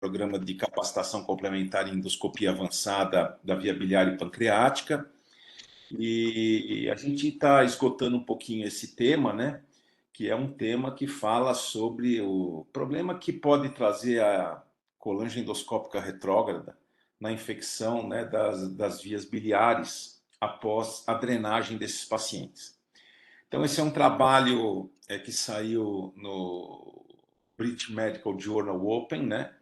programa de capacitação complementar em endoscopia avançada da via biliar e pancreática. E a gente está esgotando um pouquinho esse tema, né? Que é um tema que fala sobre o problema que pode trazer a colangiendoscópica retrógrada na infecção, né, das vias biliares após a drenagem desses pacientes. Então, esse é um trabalho que saiu no British Medical Journal Open, né?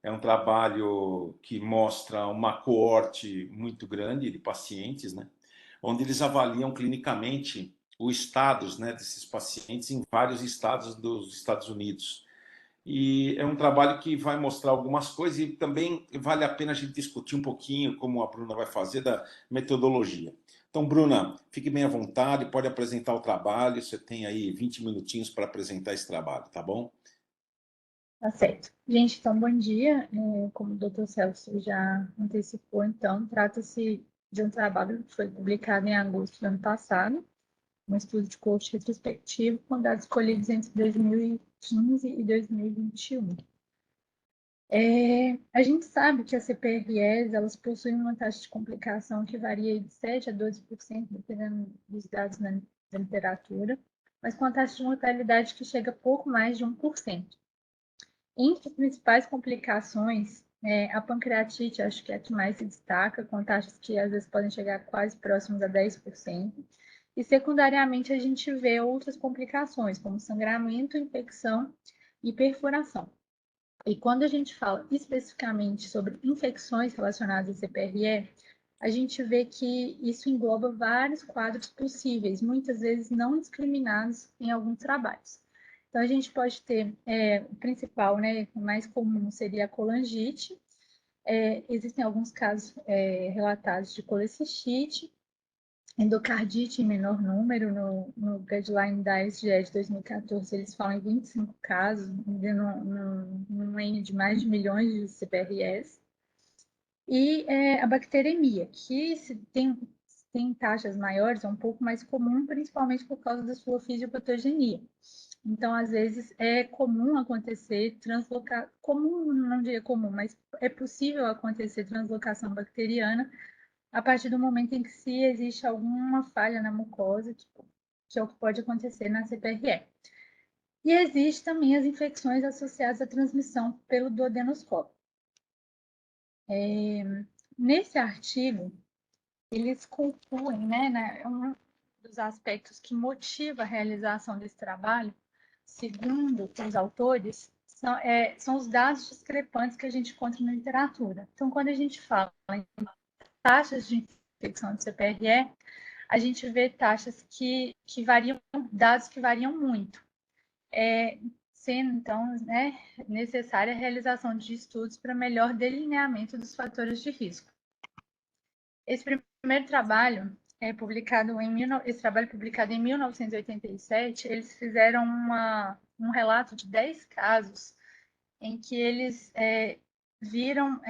É um trabalho que mostra uma coorte muito grande de pacientes, né? Onde eles avaliam clinicamente os estados, né, desses pacientes em vários estados dos Estados Unidos. E é um trabalho que vai mostrar algumas coisas e também vale a pena a gente discutir um pouquinho, como a Bruna vai fazer, da metodologia. Então, Bruna, fique bem à vontade, pode apresentar o trabalho, você tem aí 20 minutinhos para apresentar esse trabalho, tá bom? Tá certo. Gente, então, bom dia. Como o Dr. Celso já antecipou, então, trata-se de um trabalho que foi publicado em agosto do ano passado, um estudo de coorte retrospectivo com dados colhidos entre 2015 e 2021. A gente sabe que as CPREs, elas possuem uma taxa de complicação que varia de 7 a 12%, dependendo dos dados da literatura, mas com a taxa de mortalidade que chega a pouco mais de 1%. Entre as principais complicações, a pancreatite, acho que é a que mais se destaca, com taxas que às vezes podem chegar quase próximas a 10%. E secundariamente a gente vê outras complicações, como sangramento, infecção e perfuração. E quando a gente fala especificamente sobre infecções relacionadas à CPRE, a gente vê que isso engloba vários quadros possíveis, muitas vezes não discriminados em alguns trabalhos. Então, a gente pode ter, o principal, né, o mais comum seria a colangite. Existem alguns casos relatados de colecistite, endocardite em menor número. No guideline da SGE de 2014, eles falam em 25 casos, num N de mais de milhões de CPRS. E a bacteremia, que tem taxas maiores, é um pouco mais comum, principalmente por causa da sua fisiopatogenia. Então, às vezes, é comum acontecer comum, não diria comum, mas é possível acontecer translocação bacteriana a partir do momento em que se existe alguma falha na mucosa, que é o que pode acontecer na CPRE. E existem também as infecções associadas à transmissão pelo duodenoscópio. Nesse artigo, eles concluem, né, um dos aspectos que motiva a realização desse trabalho, segundo os autores, são os dados discrepantes que a gente encontra na literatura. Então, quando a gente fala em taxas de infecção de CPRE, a gente vê taxas que variam, dados que variam muito. Sendo, então, né, necessária a realização de estudos para melhor delineamento dos fatores de risco. Esse primeiro trabalho publicado em 1987, eles fizeram um relato de 10 casos em que eles viram...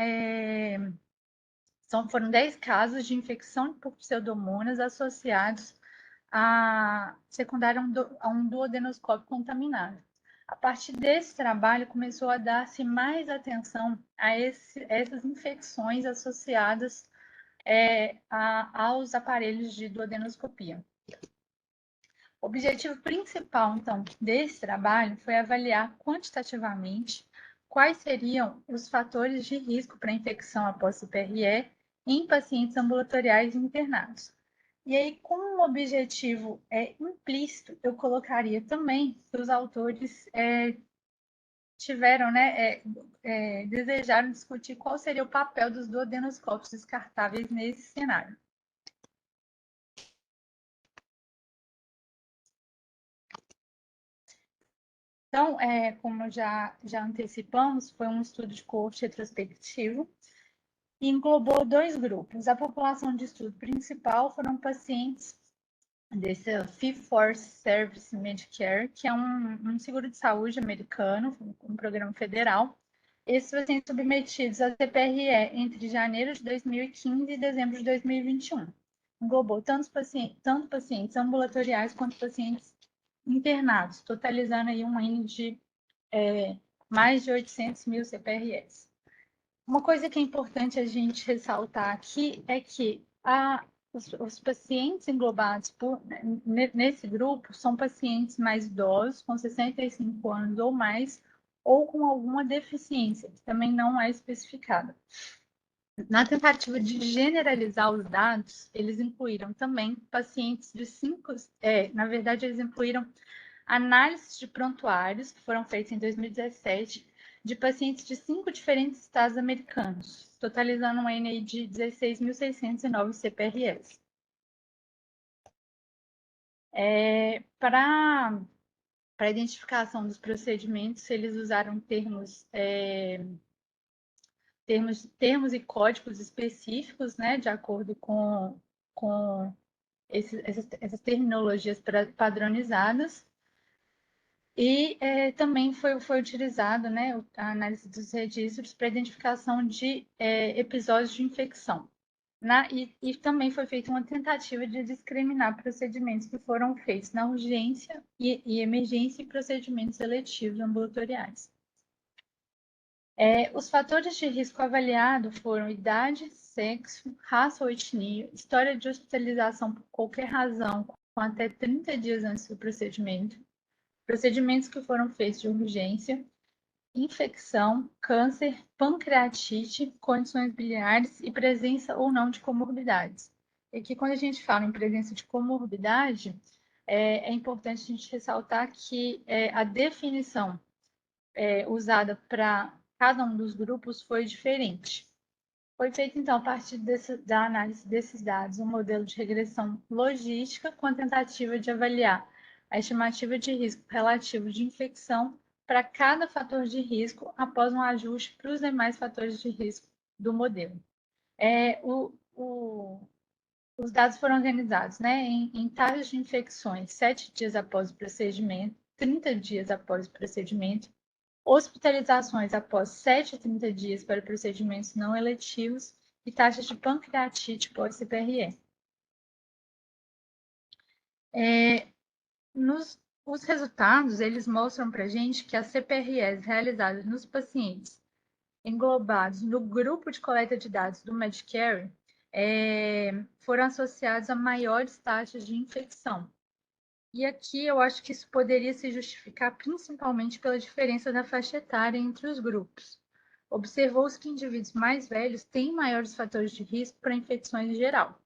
foram 10 casos de infecção por pseudomonas associados secundário a um duodenoscópio contaminado. A partir desse trabalho, começou a dar-se mais atenção a essas infecções associadas aos aparelhos de duodenoscopia. O objetivo principal, então, desse trabalho foi avaliar quantitativamente quais seriam os fatores de risco para infecção após CPRE em pacientes ambulatoriais internados. E aí, com um objetivo implícito, eu colocaria também que os autores tiveram, né, desejaram discutir qual seria o papel dos duodenoscópios descartáveis nesse cenário. Então, como já antecipamos, foi um estudo de coorte retrospectivo e englobou 2 grupos. A população de estudo principal foram pacientes desse Fee-for-Service Medicare, que é um seguro de saúde americano, um programa federal. Esses pacientes submetidos a CPRE entre janeiro de 2015 e dezembro de 2021. Englobou tanto pacientes ambulatoriais quanto pacientes internados, totalizando aí um N de mais de 800 mil CPRS. Uma coisa que é importante a gente ressaltar aqui é que os pacientes englobados nesse grupo são pacientes mais idosos, com 65 anos ou mais, ou com alguma deficiência, que também não é especificada. Na tentativa de generalizar os dados, eles incluíram também pacientes de na verdade, eles incluíram análises de prontuários que foram feitas em 2017 de pacientes de 5 diferentes estados americanos, totalizando um N de 16.609 CPRS. Para a identificação dos procedimentos, eles usaram termos e códigos específicos, né, de acordo com essas terminologias padronizadas. E também foi utilizado, né, a análise dos registros para identificação de episódios de infecção. E também foi feita uma tentativa de discriminar procedimentos que foram feitos na urgência e emergência e procedimentos eletivos ambulatoriais. Os fatores de risco avaliados foram idade, sexo, raça ou etnia, história de hospitalização por qualquer razão, com até 30 dias antes do procedimento, procedimentos que foram feitos de urgência, infecção, câncer, pancreatite, condições biliares e presença ou não de comorbidades. E aqui, quando a gente fala em presença de comorbidade, é importante a gente ressaltar que a definição usada para cada um dos grupos foi diferente. Foi feito, então, a partir da análise desses dados, um modelo de regressão logística com a tentativa de avaliar a estimativa de risco relativo de infecção para cada fator de risco após um ajuste para os demais fatores de risco do modelo. Os dados foram organizados, né, em taxas de infecções 7 dias após o procedimento, 30 dias após o procedimento, hospitalizações após 7 a 30 dias para procedimentos não eletivos e taxas de pancreatite pós-CPRE. Os resultados, eles mostram para a gente que as CPREs realizadas nos pacientes englobados no grupo de coleta de dados do Medicare foram associados a maiores taxas de infecção. E aqui eu acho que isso poderia se justificar principalmente pela diferença da faixa etária entre os grupos. Observou-se que indivíduos mais velhos têm maiores fatores de risco para infecções em geral.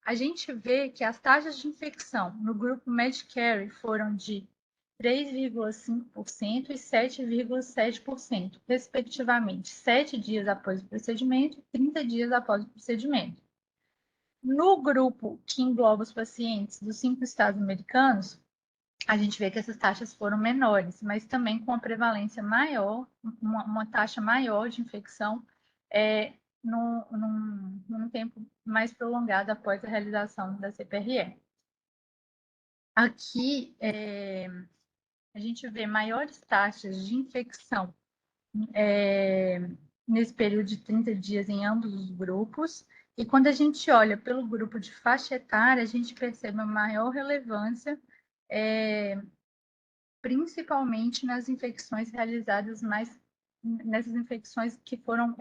A gente vê que as taxas de infecção no grupo Medicare foram de 3,5% e 7,7%, respectivamente, 7 dias após o procedimento e 30 dias após o procedimento. No grupo que engloba os pacientes dos 5 estados americanos, a gente vê que essas taxas foram menores, mas também com uma prevalência maior, uma taxa maior de infecção num tempo mais prolongado após a realização da CPRE. Aqui, a gente vê maiores taxas de infecção nesse período de 30 dias em ambos os grupos. E quando a gente olha pelo grupo de faixa etária, a gente percebe uma maior relevância, principalmente nas infecções realizadas nessas infecções que foram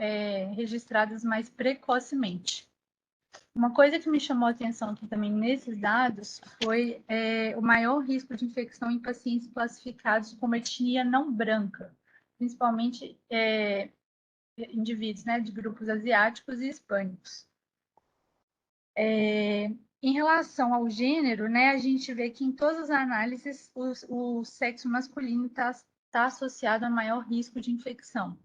registradas mais precocemente. Uma coisa que me chamou a atenção aqui também nesses dados foi o maior risco de infecção em pacientes classificados como etnia não branca, principalmente indivíduos, né, de grupos asiáticos e hispânicos. Em relação ao gênero, né, a gente vê que em todas as análises o sexo masculino está associado a maior risco de infecção.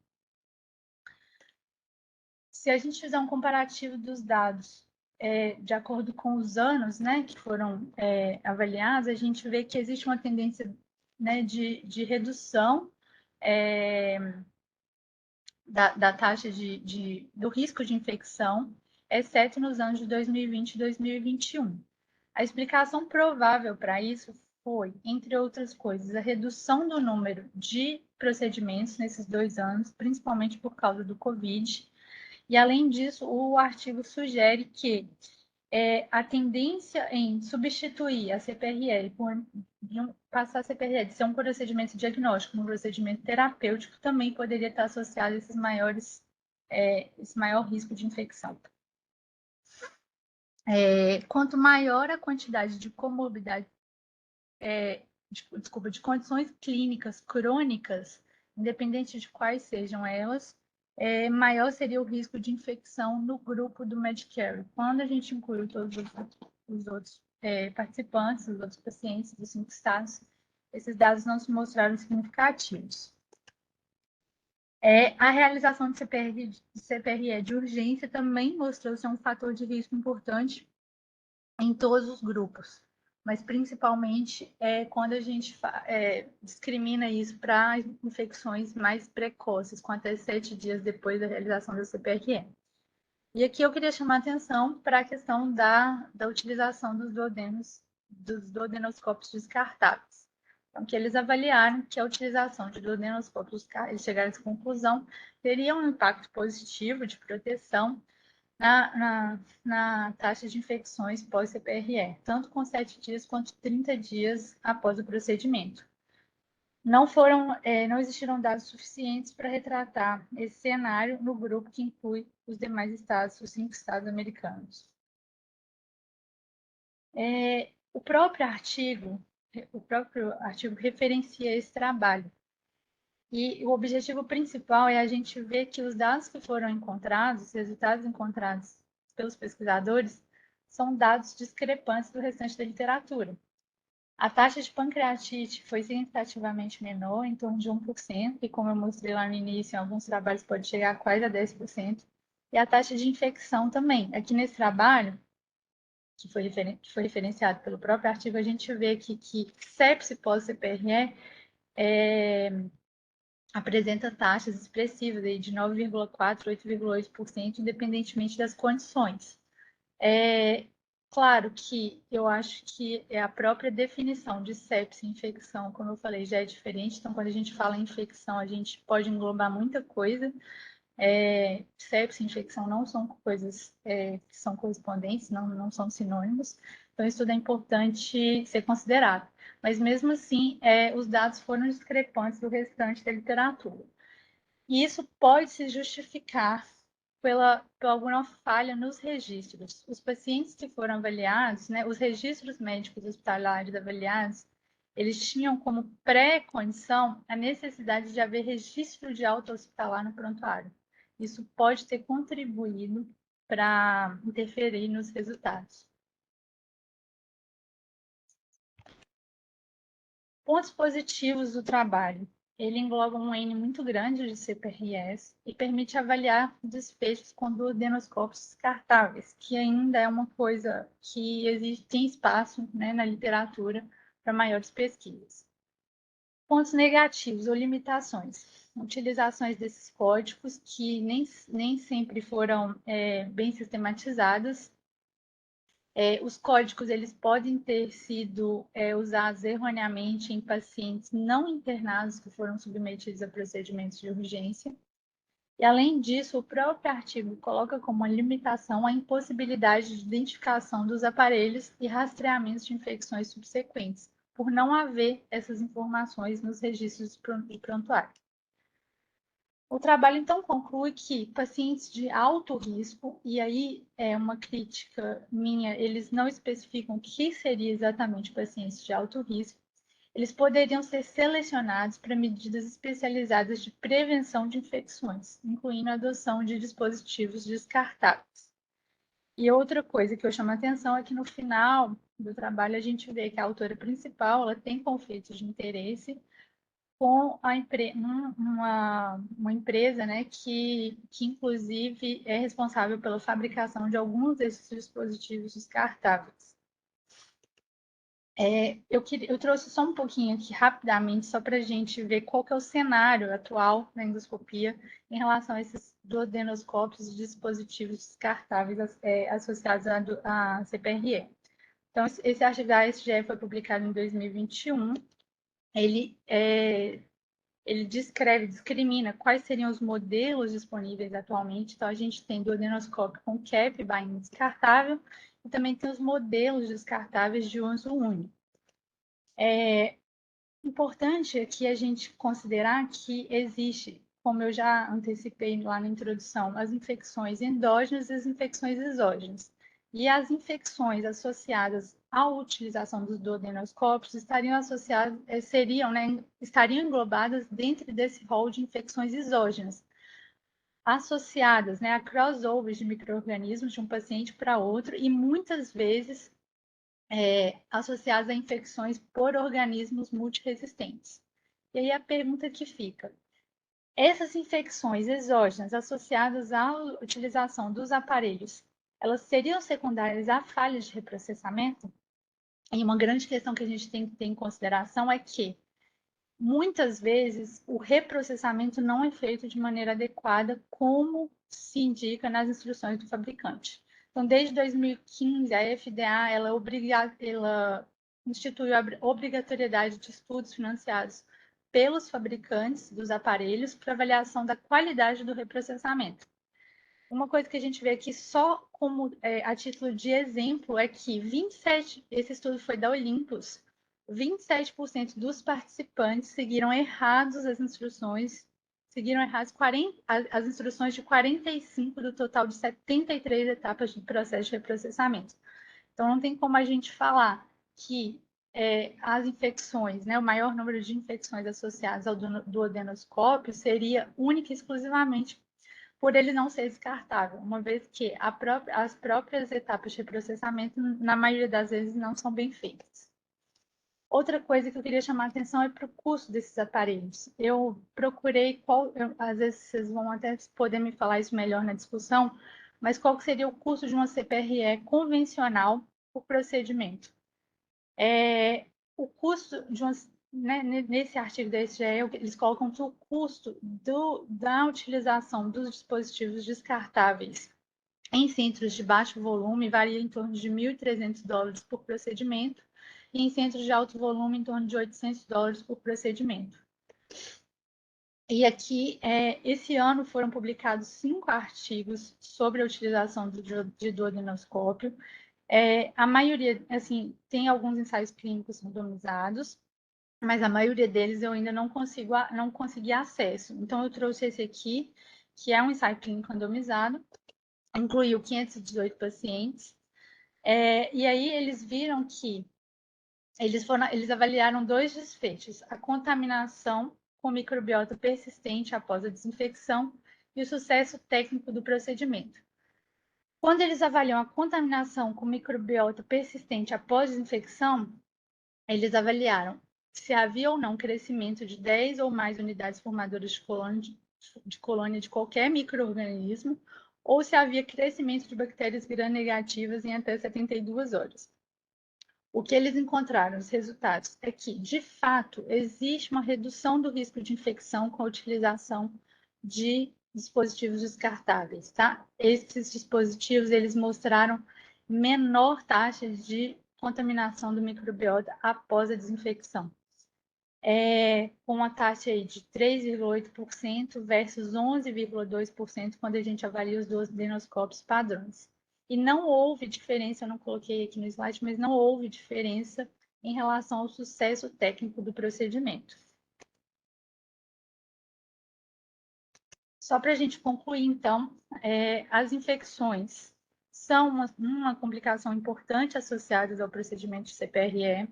Se a gente fizer um comparativo dos dados de acordo com os anos, né, que foram avaliados, a gente vê que existe uma tendência, né, de redução da taxa do risco de infecção, exceto nos anos de 2020 e 2021. A explicação provável para isso foi, entre outras coisas, a redução do número de procedimentos nesses 2 anos, principalmente por causa do Covid. E, além disso, o artigo sugere que a tendência em substituir a CPRL passar a CPRL de ser um procedimento diagnóstico, um procedimento terapêutico, também poderia estar associado a esse maior risco de infecção. Quanto maior a quantidade de comorbidade, de condições clínicas crônicas, independente de quais sejam elas, maior seria o risco de infecção no grupo do Medicare. Quando a gente inclui todos os outros participantes, os outros pacientes dos 5 estados, esses dados não se mostraram significativos. A realização de CPRE de urgência também mostrou ser um fator de risco importante em todos os grupos, mas principalmente quando a gente discrimina isso para infecções mais precoces, com até 7 dias depois da realização da CPRE. E aqui eu queria chamar a atenção para a questão da utilização dos duodenoscópios descartáveis. Então, que eles avaliaram que a utilização de duodenoscópios, eles chegaram a essa conclusão, teria um impacto positivo de proteção na taxa de infecções pós-CPRE, tanto com 7 dias quanto 30 dias após o procedimento. Não existiram dados suficientes para retratar esse cenário no grupo que inclui os demais estados, os 5 estados americanos. O próprio artigo referencia esse trabalho. E o objetivo principal é a gente ver que os dados que foram encontrados, os resultados encontrados pelos pesquisadores, são dados discrepantes do restante da literatura. A taxa de pancreatite foi significativamente menor, em torno de 1%, e como eu mostrei lá no início, em alguns trabalhos pode chegar a quase a 10%. E a taxa de infecção também. Aqui nesse trabalho, que foi referenciado pelo próprio artigo, a gente vê que sepse pós-CPRE apresenta taxas expressivas aí de 9,4% a 8,8%, independentemente das condições. Claro que eu acho que a própria definição de sepse, infecção, como eu falei, já é diferente. Então, quando a gente fala em infecção, a gente pode englobar muita coisa. Sepse e infecção não são coisas que são correspondentes, não são sinônimos. Então, isso tudo é importante ser considerado. Mas, mesmo assim, os dados foram discrepantes do restante da literatura. E isso pode se justificar por alguma falha nos registros. Os pacientes que foram avaliados, os registros médicos hospitalares avaliados, eles tinham como pré-condição a necessidade de haver registro de alta hospitalar no prontuário. Isso pode ter contribuído para interferir nos resultados. Pontos positivos do trabalho. Ele engloba um N muito grande de CPRS e permite avaliar desfechos com duodenoscópios descartáveis, que ainda é uma coisa que tem espaço na literatura para maiores pesquisas. Pontos negativos ou limitações. Utilizações desses códigos que nem sempre foram bem sistematizadas. Os códigos eles podem ter sido usados erroneamente em pacientes não internados que foram submetidos a procedimentos de urgência. E, além disso, o próprio artigo coloca como uma limitação a impossibilidade de identificação dos aparelhos e rastreamento de infecções subsequentes, por não haver essas informações nos registros de prontuário. O trabalho, então, conclui que pacientes de alto risco, e aí é uma crítica minha, eles não especificam o que seria exatamente pacientes de alto risco, eles poderiam ser selecionados para medidas especializadas de prevenção de infecções, incluindo a adoção de dispositivos descartáveis. E outra coisa que eu chamo a atenção é que no final do trabalho a gente vê que a autora principal ela tem conflitos de interesse com uma empresa que inclusive é responsável pela fabricação de alguns desses dispositivos descartáveis. Eu trouxe só um pouquinho aqui rapidamente, só para a gente ver qual que é o cenário atual da endoscopia em relação a esses duodenoscópios e dispositivos descartáveis associados à CPRE. Então, esse artigo da SGE foi publicado em 2021. Ele discrimina quais seriam os modelos disponíveis atualmente. Então, a gente tem duodenoscópio com cap, bainha descartável, e também tem os modelos descartáveis de uso único. É importante aqui a gente considerar que existe, como eu já antecipei lá na introdução, as infecções endógenas e as infecções exógenas. E as infecções associadas à utilização dos duodenoscópios estariam associadas, estariam englobadas dentro desse rol de infecções exógenas, associadas, a crossovers de micro-organismos de um paciente para outro e muitas vezes associadas a infecções por organismos multiresistentes. E aí a pergunta que fica: essas infecções exógenas associadas à utilização dos aparelhos, elas seriam secundárias a falhas de reprocessamento? E uma grande questão que a gente tem que ter em consideração é que muitas vezes o reprocessamento não é feito de maneira adequada, como se indica nas instruções do fabricante. Então, desde 2015, a FDA ela instituiu a obrigatoriedade de estudos financiados pelos fabricantes dos aparelhos para avaliação da qualidade do reprocessamento. Uma coisa que a gente vê aqui só como a título de exemplo é que esse estudo foi da Olympus, 27% dos participantes seguiram errados as instruções, as instruções de 45 do total de 73 etapas de processo de reprocessamento. Então, não tem como a gente falar que as infecções, o maior número de infecções associadas ao duodenoscópio seria única e exclusivamente por ele não ser descartável, uma vez que as próprias etapas de processamento, na maioria das vezes, não são bem feitas. Outra coisa que eu queria chamar a atenção é para o custo desses aparelhos. Eu procurei às vezes vocês vão até poder me falar isso melhor na discussão, mas qual seria o custo de uma CPRE convencional por procedimento? O custo de uma, nesse artigo da SGE, eles colocam que o custo da utilização dos dispositivos descartáveis em centros de baixo volume varia em torno de $1.300 por procedimento e em centros de alto volume em torno de $800 por procedimento. E aqui, esse ano foram publicados 5 artigos sobre a utilização de duodenoscópio. A maioria, assim, tem alguns ensaios clínicos randomizados, mas a maioria deles eu ainda não consegui acesso. Então, eu trouxe esse aqui, que é um ensaio clínico randomizado, incluiu 518 pacientes, e aí eles viram que eles avaliaram 2 desfechos: a contaminação com microbiota persistente após a desinfecção e o sucesso técnico do procedimento. Quando eles avaliam a contaminação com microbiota persistente após desinfecção, eles avaliaram se havia ou não crescimento de 10 ou mais unidades formadoras de colônia de qualquer micro-organismo, ou se havia crescimento de bactérias gram-negativas em até 72 horas. O que eles encontraram, os resultados, é que, de fato, existe uma redução do risco de infecção com a utilização de dispositivos descartáveis, tá? Esses dispositivos, eles mostraram menor taxa de contaminação do microbiota após a desinfecção. Com uma taxa aí de 3,8% versus 11,2% quando a gente avalia os duodenoscópios padrões. E não houve diferença, eu não coloquei aqui no slide, mas não houve diferença em relação ao sucesso técnico do procedimento. Só para a gente concluir, então, as infecções são uma complicação importante associada ao procedimento de CPRE.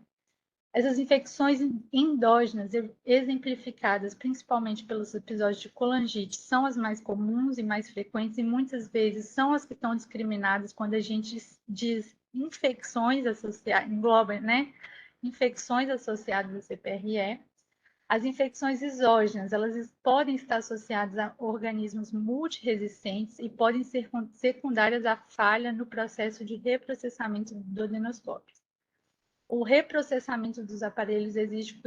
Essas infecções endógenas, exemplificadas principalmente pelos episódios de colangite, são as mais comuns e mais frequentes, e muitas vezes são as que estão discriminadas quando a gente diz infecções associadas, engloba, infecções associadas à CPRE. As infecções exógenas, elas podem estar associadas a organismos multiresistentes e podem ser secundárias à falha no processo de reprocessamento do duodenoscópio. O reprocessamento dos aparelhos exige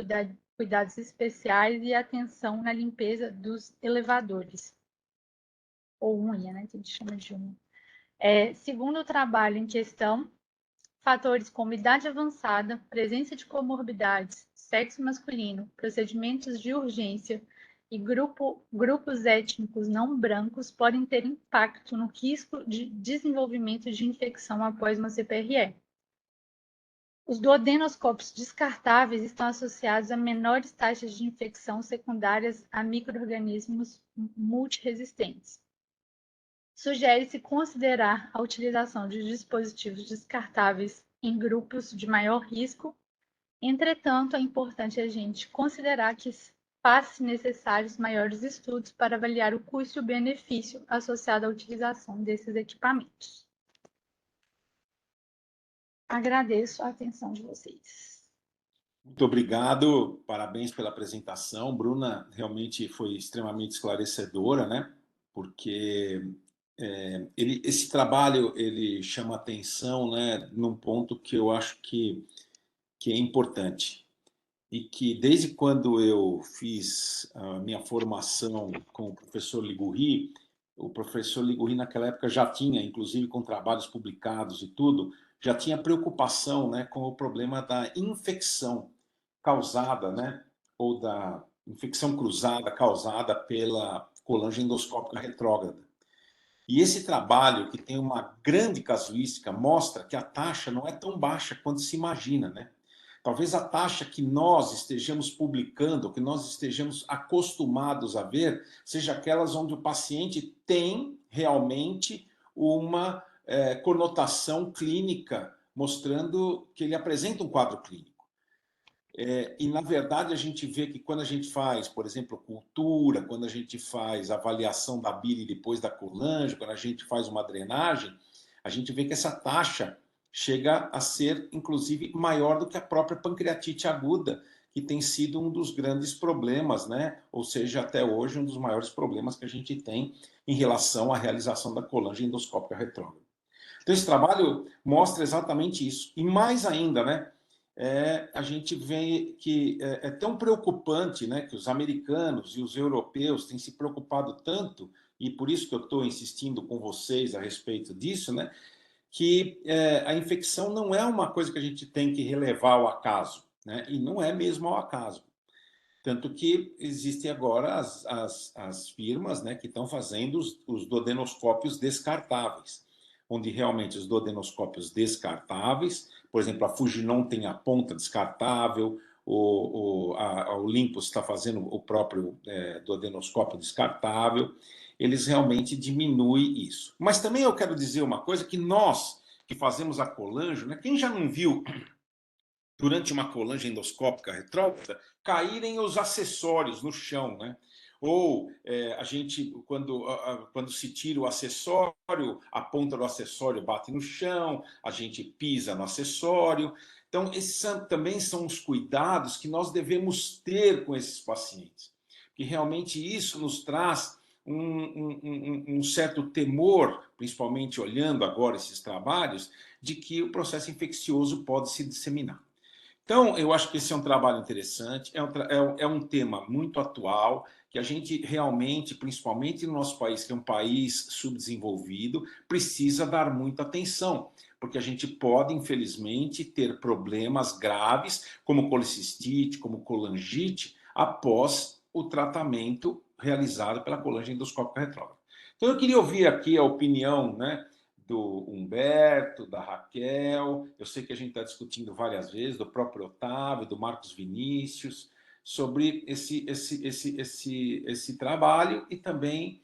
cuidados especiais e atenção na limpeza dos elevadores, ou unha, que a gente chama de unha. Segundo o trabalho em questão, fatores como idade avançada, presença de comorbidades, sexo masculino, procedimentos de urgência e grupos étnicos não brancos podem ter impacto no risco de desenvolvimento de infecção após uma CPRE. Os duodenoscópios descartáveis estão associados a menores taxas de infecção secundárias a micro-organismos multiresistentes. Sugere-se considerar a utilização de dispositivos descartáveis em grupos de maior risco. Entretanto, é importante a gente considerar que faz-se necessários maiores estudos para avaliar o custo e o benefício associado à utilização desses equipamentos. Agradeço a atenção de vocês. Muito obrigado, parabéns pela apresentação. Bruna realmente foi extremamente esclarecedora, né? Porque esse trabalho ele chama atenção, né, num ponto que eu acho que é importante. E que desde quando eu fiz a minha formação com o professor Liguri, o professor Liguri naquela época já tinha, inclusive com trabalhos publicados e tudo, já tinha preocupação, né, com o problema da infecção causada, né, ou da infecção cruzada causada pela colangiendoscópica retrógrada. E esse trabalho, que tem uma grande casuística, mostra que a taxa não é tão baixa quanto se imagina, né? Talvez a taxa que nós estejamos publicando, que nós estejamos acostumados a ver, seja aquelas onde o paciente tem realmente uma conotação clínica, mostrando que ele apresenta um quadro clínico. E, na verdade, a gente vê que quando a gente faz, por exemplo, cultura, quando a gente faz avaliação da bile depois da colange, quando a gente faz uma drenagem, a gente vê que essa taxa chega a ser, inclusive, maior do que a própria pancreatite aguda, que tem sido um dos grandes problemas, né? Ou seja, até hoje, um dos maiores problemas que a gente tem em relação à realização da colange endoscópica retrógrada. Então, esse trabalho mostra exatamente isso. E mais ainda, né? A gente vê que é tão preocupante, né, que os americanos e os europeus têm se preocupado tanto, e por isso que eu estou insistindo com vocês a respeito disso, né, que a infecção não é uma coisa que a gente tem que relevar ao acaso, né, e não é mesmo ao acaso. Tanto que existem agora as firmas, né, que estão fazendo os duodenoscópios descartáveis, onde realmente os duodenoscópios descartáveis, por exemplo, a Fujinon tem a ponta descartável, a Olympus está fazendo o próprio duodenoscópio descartável, eles realmente diminuem isso. Mas também eu quero dizer uma coisa, que nós que fazemos a colange, né, quem já não viu durante uma colange endoscópica retrógrada, caírem os acessórios no chão, né? Ou a gente, quando se tira o acessório, a ponta do acessório bate no chão, a gente pisa no acessório. Então, esses também são os cuidados que nós devemos ter com esses pacientes. Que realmente isso nos traz um certo temor, principalmente olhando agora esses trabalhos, de que o processo infeccioso pode se disseminar. Então, eu acho que esse é um trabalho interessante, é um tema muito atual, que a gente realmente, principalmente no nosso país, que é um país subdesenvolvido, precisa dar muita atenção, porque a gente pode, infelizmente, ter problemas graves, como colicistite, como colangite, após o tratamento realizado pela colange endoscópica retrógrada. Então, eu queria ouvir aqui a opinião, né, do Humberto, da Raquel, eu sei que a gente está discutindo várias vezes, do próprio Otávio, do Marcos Vinícius, sobre esse trabalho e também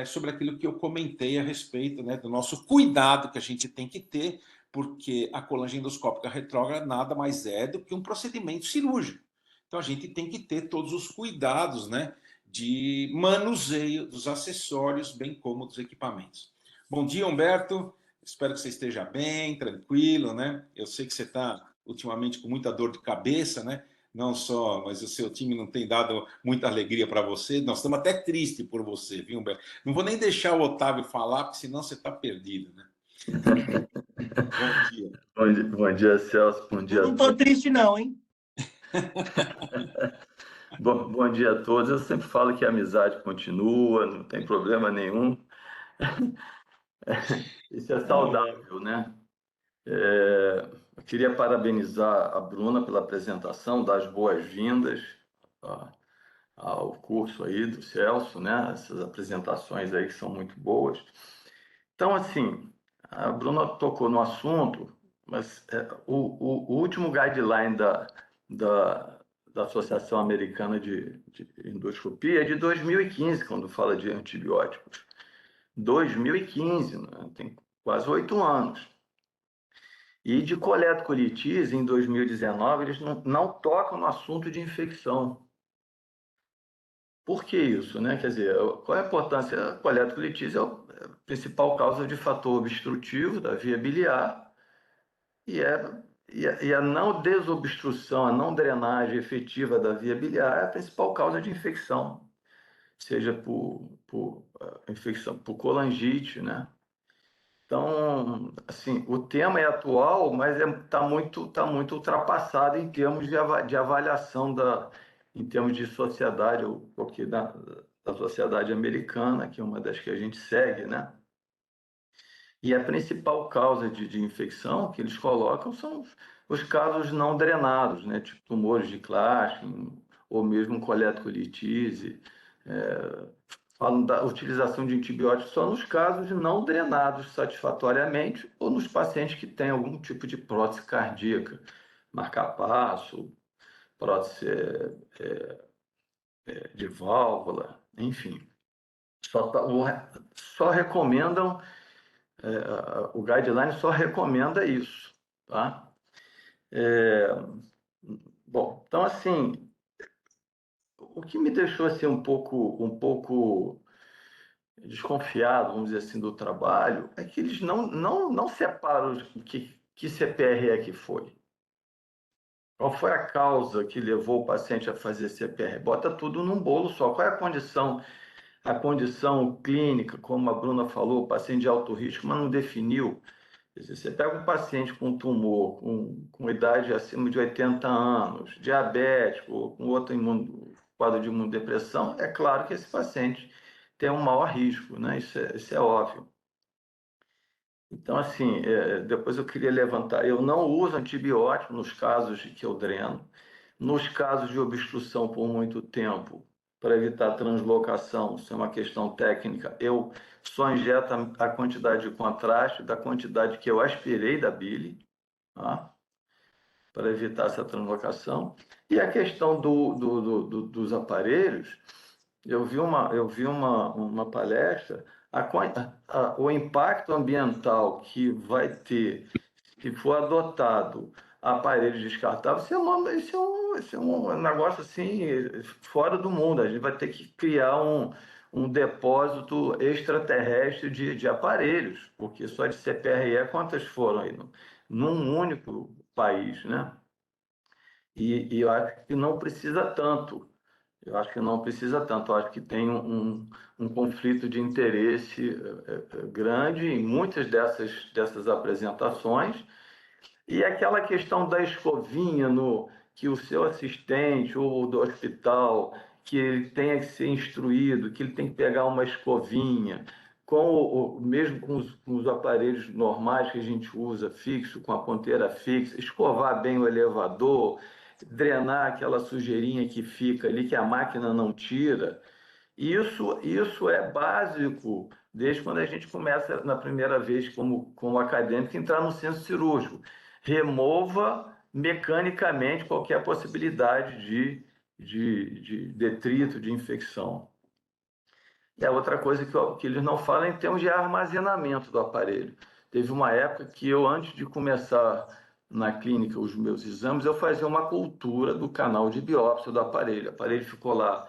sobre aquilo que eu comentei a respeito, né, do nosso cuidado que a gente tem que ter, porque a colange endoscópica retrógrada nada mais é do que um procedimento cirúrgico. Então a gente tem que ter todos os cuidados, né, de manuseio dos acessórios, bem como dos equipamentos. Bom dia, Humberto. Espero que você esteja bem, tranquilo, né? Eu sei que você está ultimamente com muita dor de cabeça, né? Não só, mas o seu time não tem dado muita alegria para você. Nós estamos até tristes por você, viu, Humberto? Não vou nem deixar o Otávio falar, porque senão você está perdido, né? Bom dia. Bom dia, Celso. Bom dia Eu não estou triste, não, hein? bom dia a todos. Eu sempre falo que a amizade continua, não tem problema nenhum. Isso é saudável, né? Eu queria parabenizar a Bruna pela apresentação, dar as boas-vindas ao curso aí do Celso, né? Essas apresentações aí que são muito boas. Então, assim, a Bruna tocou no assunto, mas o último guideline da, da Associação Americana de Endoscopia é de 2015, quando fala de antibióticos. 2015, né? Tem quase 8 anos. E de coletocolitise, em 2019, eles não tocam no assunto de infecção. Por que isso, né? Quer dizer, qual é a importância? A coletocolitise é a principal causa de fator obstrutivo da via biliar e a não desobstrução, a não drenagem efetiva da via biliar é a principal causa de infecção, seja por infecção por colangite, né? Então, assim, o tema é atual, mas tá muito ultrapassado em termos de avaliação em termos de sociedade, porque da sociedade americana, que é uma das que a gente segue, né? E a principal causa de infecção que eles colocam são os casos não drenados, né? Tipo tumores de Klatskin, ou mesmo coletocolitise. Falam da utilização de antibióticos só nos casos não drenados satisfatoriamente ou nos pacientes que têm algum tipo de prótese cardíaca, marca-passo, prótese de válvula, enfim. Só recomendam, o guideline só recomenda isso, tá? Bom, então assim, o que me deixou assim um pouco desconfiado, vamos dizer assim, do trabalho, é que eles não separam que CPR é que foi. Qual foi a causa que levou o paciente a fazer CPR? Bota tudo num bolo só. Qual é a condição? A condição clínica, como a Bruna falou, paciente de alto risco, mas não definiu. Quer dizer, você pega um paciente com tumor, com idade acima de 80 anos, diabético, com outro quadro de imunodepressão, é claro que esse paciente tem um maior risco, né? Isso é óbvio. Então, assim, depois eu queria levantar, eu não uso antibiótico nos casos de que eu dreno, nos casos de obstrução por muito tempo, para evitar translocação, isso é uma questão técnica, eu só injeto a quantidade de contraste da quantidade que eu aspirei da bile, tá? Para evitar essa translocação. E a questão dos aparelhos, eu vi uma palestra, o impacto ambiental que vai ter se for adotado aparelhos descartáveis, isso é um negócio assim fora do mundo. A gente vai ter que criar um depósito extraterrestre de aparelhos, porque só de CPRE quantas foram aí? Num único país, né? E eu acho que não precisa tanto. Eu acho que não precisa tanto. Eu acho que tem um conflito de interesse grande em muitas dessas apresentações. E aquela questão da escovinha, que o seu assistente ou do hospital, que ele tenha que ser instruído, que ele tem que pegar uma escovinha, mesmo com os aparelhos normais que a gente usa, fixo, com a ponteira fixa, escovar bem o elevador, drenar aquela sujeirinha que fica ali, que a máquina não tira. Isso é básico desde quando a gente começa, na primeira vez, como acadêmico, entrar no centro cirúrgico. Remova mecanicamente qualquer possibilidade de detrito, de infecção. E a outra coisa que eles não falam é em termos de armazenamento do aparelho. Teve uma época que eu, antes de começar na clínica os meus exames, eu fazia uma cultura do canal de biópsia do aparelho. O aparelho ficou lá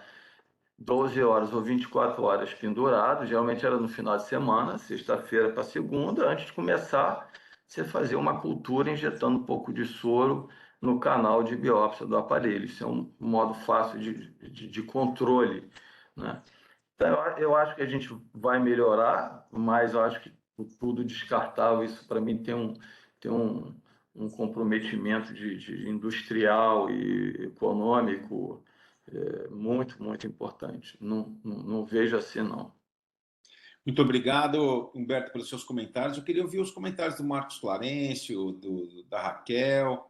12 horas ou 24 horas pendurado, geralmente era no final de semana, sexta-feira para segunda, antes de começar, você fazia uma cultura injetando um pouco de soro no canal de biópsia do aparelho. Isso é um modo fácil de controle, né? Então, eu acho que a gente vai melhorar, mas eu acho que tudo descartável, isso para mim tem um comprometimento de industrial e econômico muito, muito importante. Não vejo assim, não. Muito obrigado, Humberto, pelos seus comentários. Eu queria ouvir os comentários do Marcos Clarencio, da Raquel,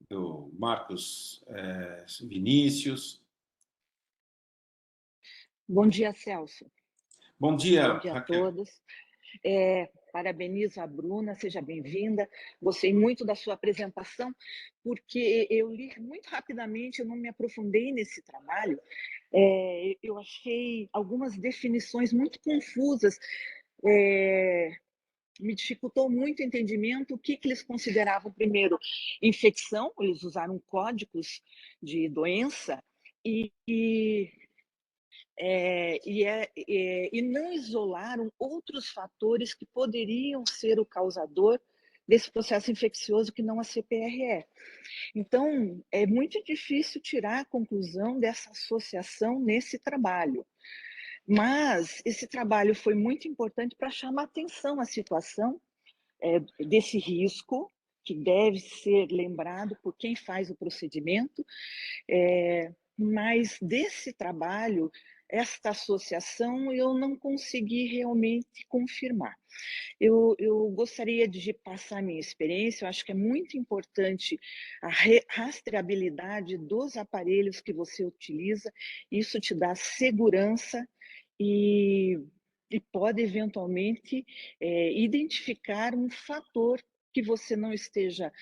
do Marcos Vinícius. Bom dia, Celso. Bom dia, Bom dia a Raquel. todos. Parabenizo a Bruna, seja bem-vinda. Gostei muito da sua apresentação, porque eu li muito rapidamente, eu não me aprofundei nesse trabalho. Eu achei algumas definições muito confusas, me dificultou muito o entendimento o que eles consideravam, primeiro, infecção, eles usaram códigos de doença, e não isolaram outros fatores que poderiam ser o causador desse processo infeccioso que não a CPRE. Então, é muito difícil tirar a conclusão dessa associação nesse trabalho. Mas esse trabalho foi muito importante para chamar atenção à situação desse risco, que deve ser lembrado por quem faz o procedimento, mas desse trabalho, esta associação, eu não consegui realmente confirmar. Eu gostaria de passar a minha experiência, eu acho que é muito importante a rastreabilidade dos aparelhos que você utiliza, isso te dá segurança e pode, eventualmente, identificar um fator que você não esteja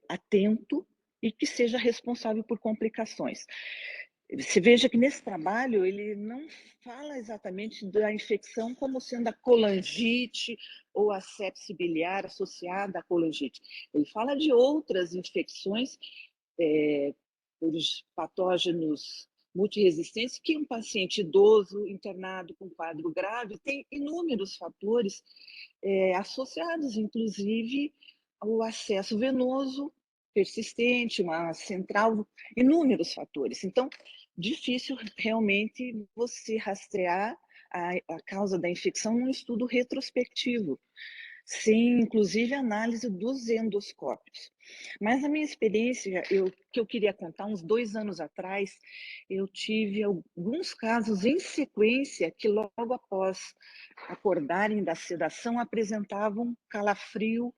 atento e que seja responsável por complicações. Você veja que nesse trabalho ele não fala exatamente da infecção como sendo a colangite ou a sepse biliar associada à colangite. Ele fala de outras infecções por patógenos multiresistentes que um paciente idoso internado com quadro grave tem inúmeros fatores associados, inclusive ao acesso venoso persistente, uma central, inúmeros fatores. Então, difícil realmente você rastrear a causa da infecção num estudo retrospectivo, sem, inclusive, análise dos endoscópios. Mas a minha experiência, que eu queria contar, uns 2 anos atrás, eu tive alguns casos em sequência que logo após acordarem da sedação apresentavam calafrio,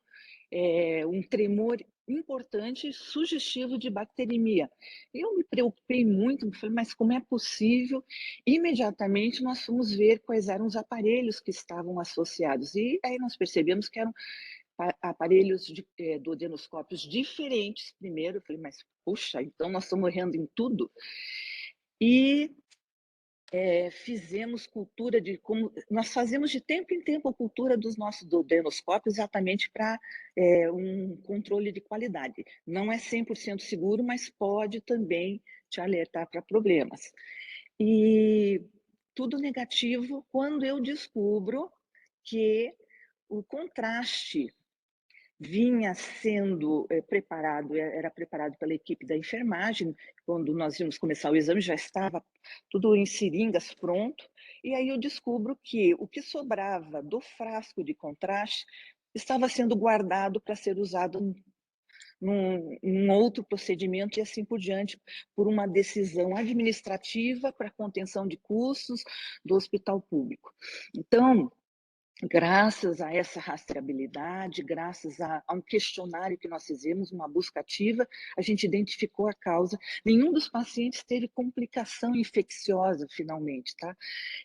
um tremor importante, sugestivo de bacteremia. Eu me preocupei muito, falei, mas como é possível? Imediatamente nós fomos ver quais eram os aparelhos que estavam associados, e aí nós percebemos que eram aparelhos do adenoscópios diferentes primeiro. Eu falei, mas puxa, então nós estamos errando em tudo? E fizemos cultura de como nós fazemos de tempo em tempo a cultura dos nossos adenoscópios exatamente para um controle de qualidade. Não é 100% seguro, mas pode também te alertar para problemas. E tudo negativo quando eu descubro que o contraste vinha sendo preparado, era preparado pela equipe da enfermagem. Quando nós íamos começar o exame, já estava tudo em seringas pronto, e aí eu descubro que o que sobrava do frasco de contraste estava sendo guardado para ser usado num outro procedimento e assim por diante, por uma decisão administrativa para contenção de custos do hospital público. Então, graças a essa rastreabilidade, graças a um questionário que nós fizemos, uma busca ativa, a gente identificou a causa. Nenhum dos pacientes teve complicação infecciosa, finalmente, tá?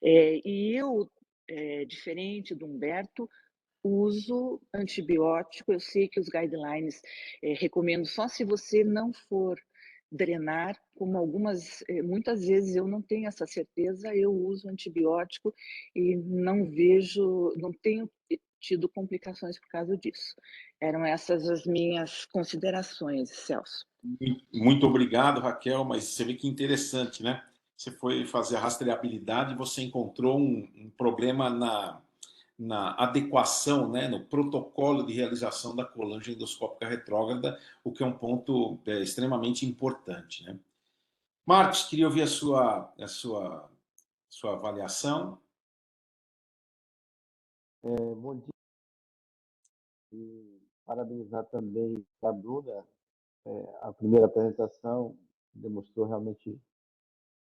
E eu, diferente do Humberto, uso antibiótico. Eu sei que os guidelines recomendam só se você não for drenar, como muitas vezes eu não tenho essa certeza, eu uso antibiótico e não tenho tido complicações por causa disso. Eram essas as minhas considerações, Celso. Muito obrigado, Raquel, mas você vê que interessante, né? Você foi fazer a rastreabilidade e você encontrou um problema na adequação, né, no protocolo de realização da colange endoscópica retrógrada, o que é um ponto extremamente importante, né? Marcos, queria ouvir a sua avaliação. Bom dia e parabenizar também a Bruna. A primeira apresentação demonstrou realmente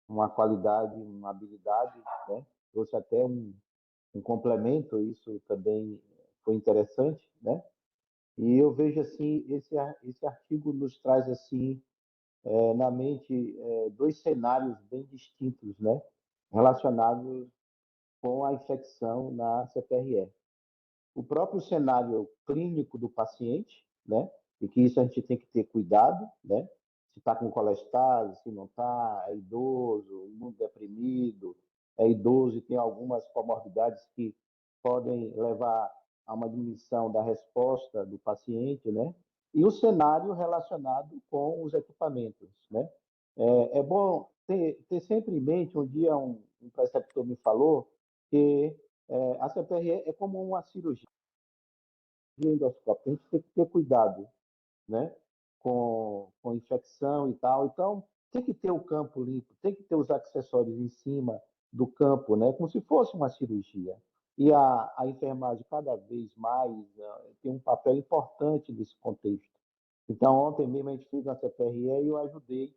uma qualidade, uma habilidade, né? Trouxe até um complemento, isso também foi interessante, né? E eu vejo assim, esse artigo nos traz assim na mente dois cenários bem distintos, né, relacionados com a infecção na CPRE. O próprio cenário clínico do paciente, né, e que isso a gente tem que ter cuidado, né, se está com colestase, se não está, é idoso, imunodeprimido, é idoso e tem algumas comorbidades que podem levar a uma diminuição da resposta do paciente, né? E o cenário relacionado com os equipamentos, né? É bom ter sempre em mente, um dia um preceptor me falou que a CPRE é como uma cirurgia endoscópica, a gente tem que ter cuidado, né? Com infecção e tal. Então, tem que ter o campo limpo, tem que ter os acessórios em cima do campo, né? Como se fosse uma cirurgia. E a enfermagem, cada vez mais, tem um papel importante nesse contexto. Então, ontem mesmo a gente fez a CPRE e eu ajudei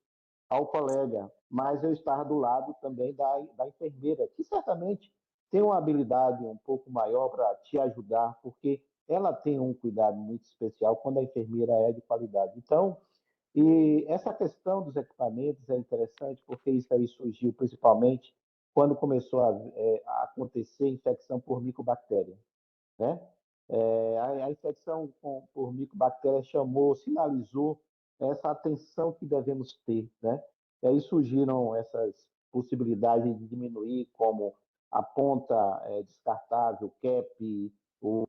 ao colega, mas eu estava do lado também da enfermeira, que certamente tem uma habilidade um pouco maior para te ajudar, porque ela tem um cuidado muito especial quando a enfermeira é de qualidade. Então, e essa questão dos equipamentos é interessante, porque isso aí surgiu principalmente quando começou a acontecer infecção por micobactéria, né? A infecção por micobactéria sinalizou essa atenção que devemos ter, né? E aí surgiram essas possibilidades de diminuir, como a ponta descartável, CAP, o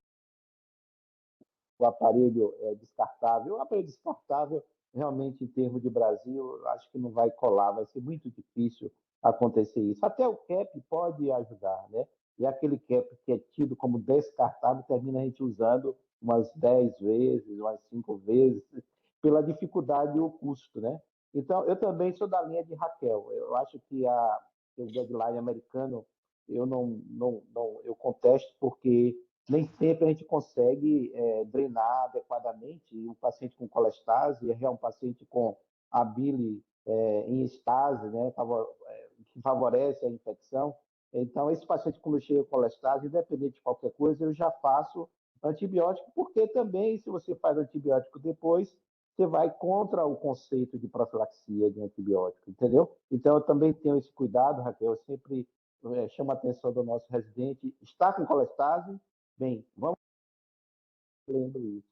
aparelho descartável. O aparelho descartável, realmente, em termos de Brasil, acho que não vai colar, vai ser muito difícil acontecer isso. Até o CAP pode ajudar, né? E aquele CAP que é tido como descartável, termina a gente usando umas 10 vezes, umas 5 vezes, pela dificuldade e o custo, né? Então, eu também sou da linha de Raquel. Eu acho que o guideline americano eu contesto, porque nem sempre a gente consegue drenar adequadamente. E o paciente com colestase é um paciente com a bile em estase, né, que favorece a infecção. Então, esse paciente, quando chega com colestase, independente de qualquer coisa, eu já faço antibiótico, porque também, se você faz antibiótico depois, você vai contra o conceito de profilaxia de antibiótico, entendeu? Então, eu também tenho esse cuidado, Raquel, eu sempre chamo a atenção do nosso residente, está com colestase, bem, vamos lendo isso.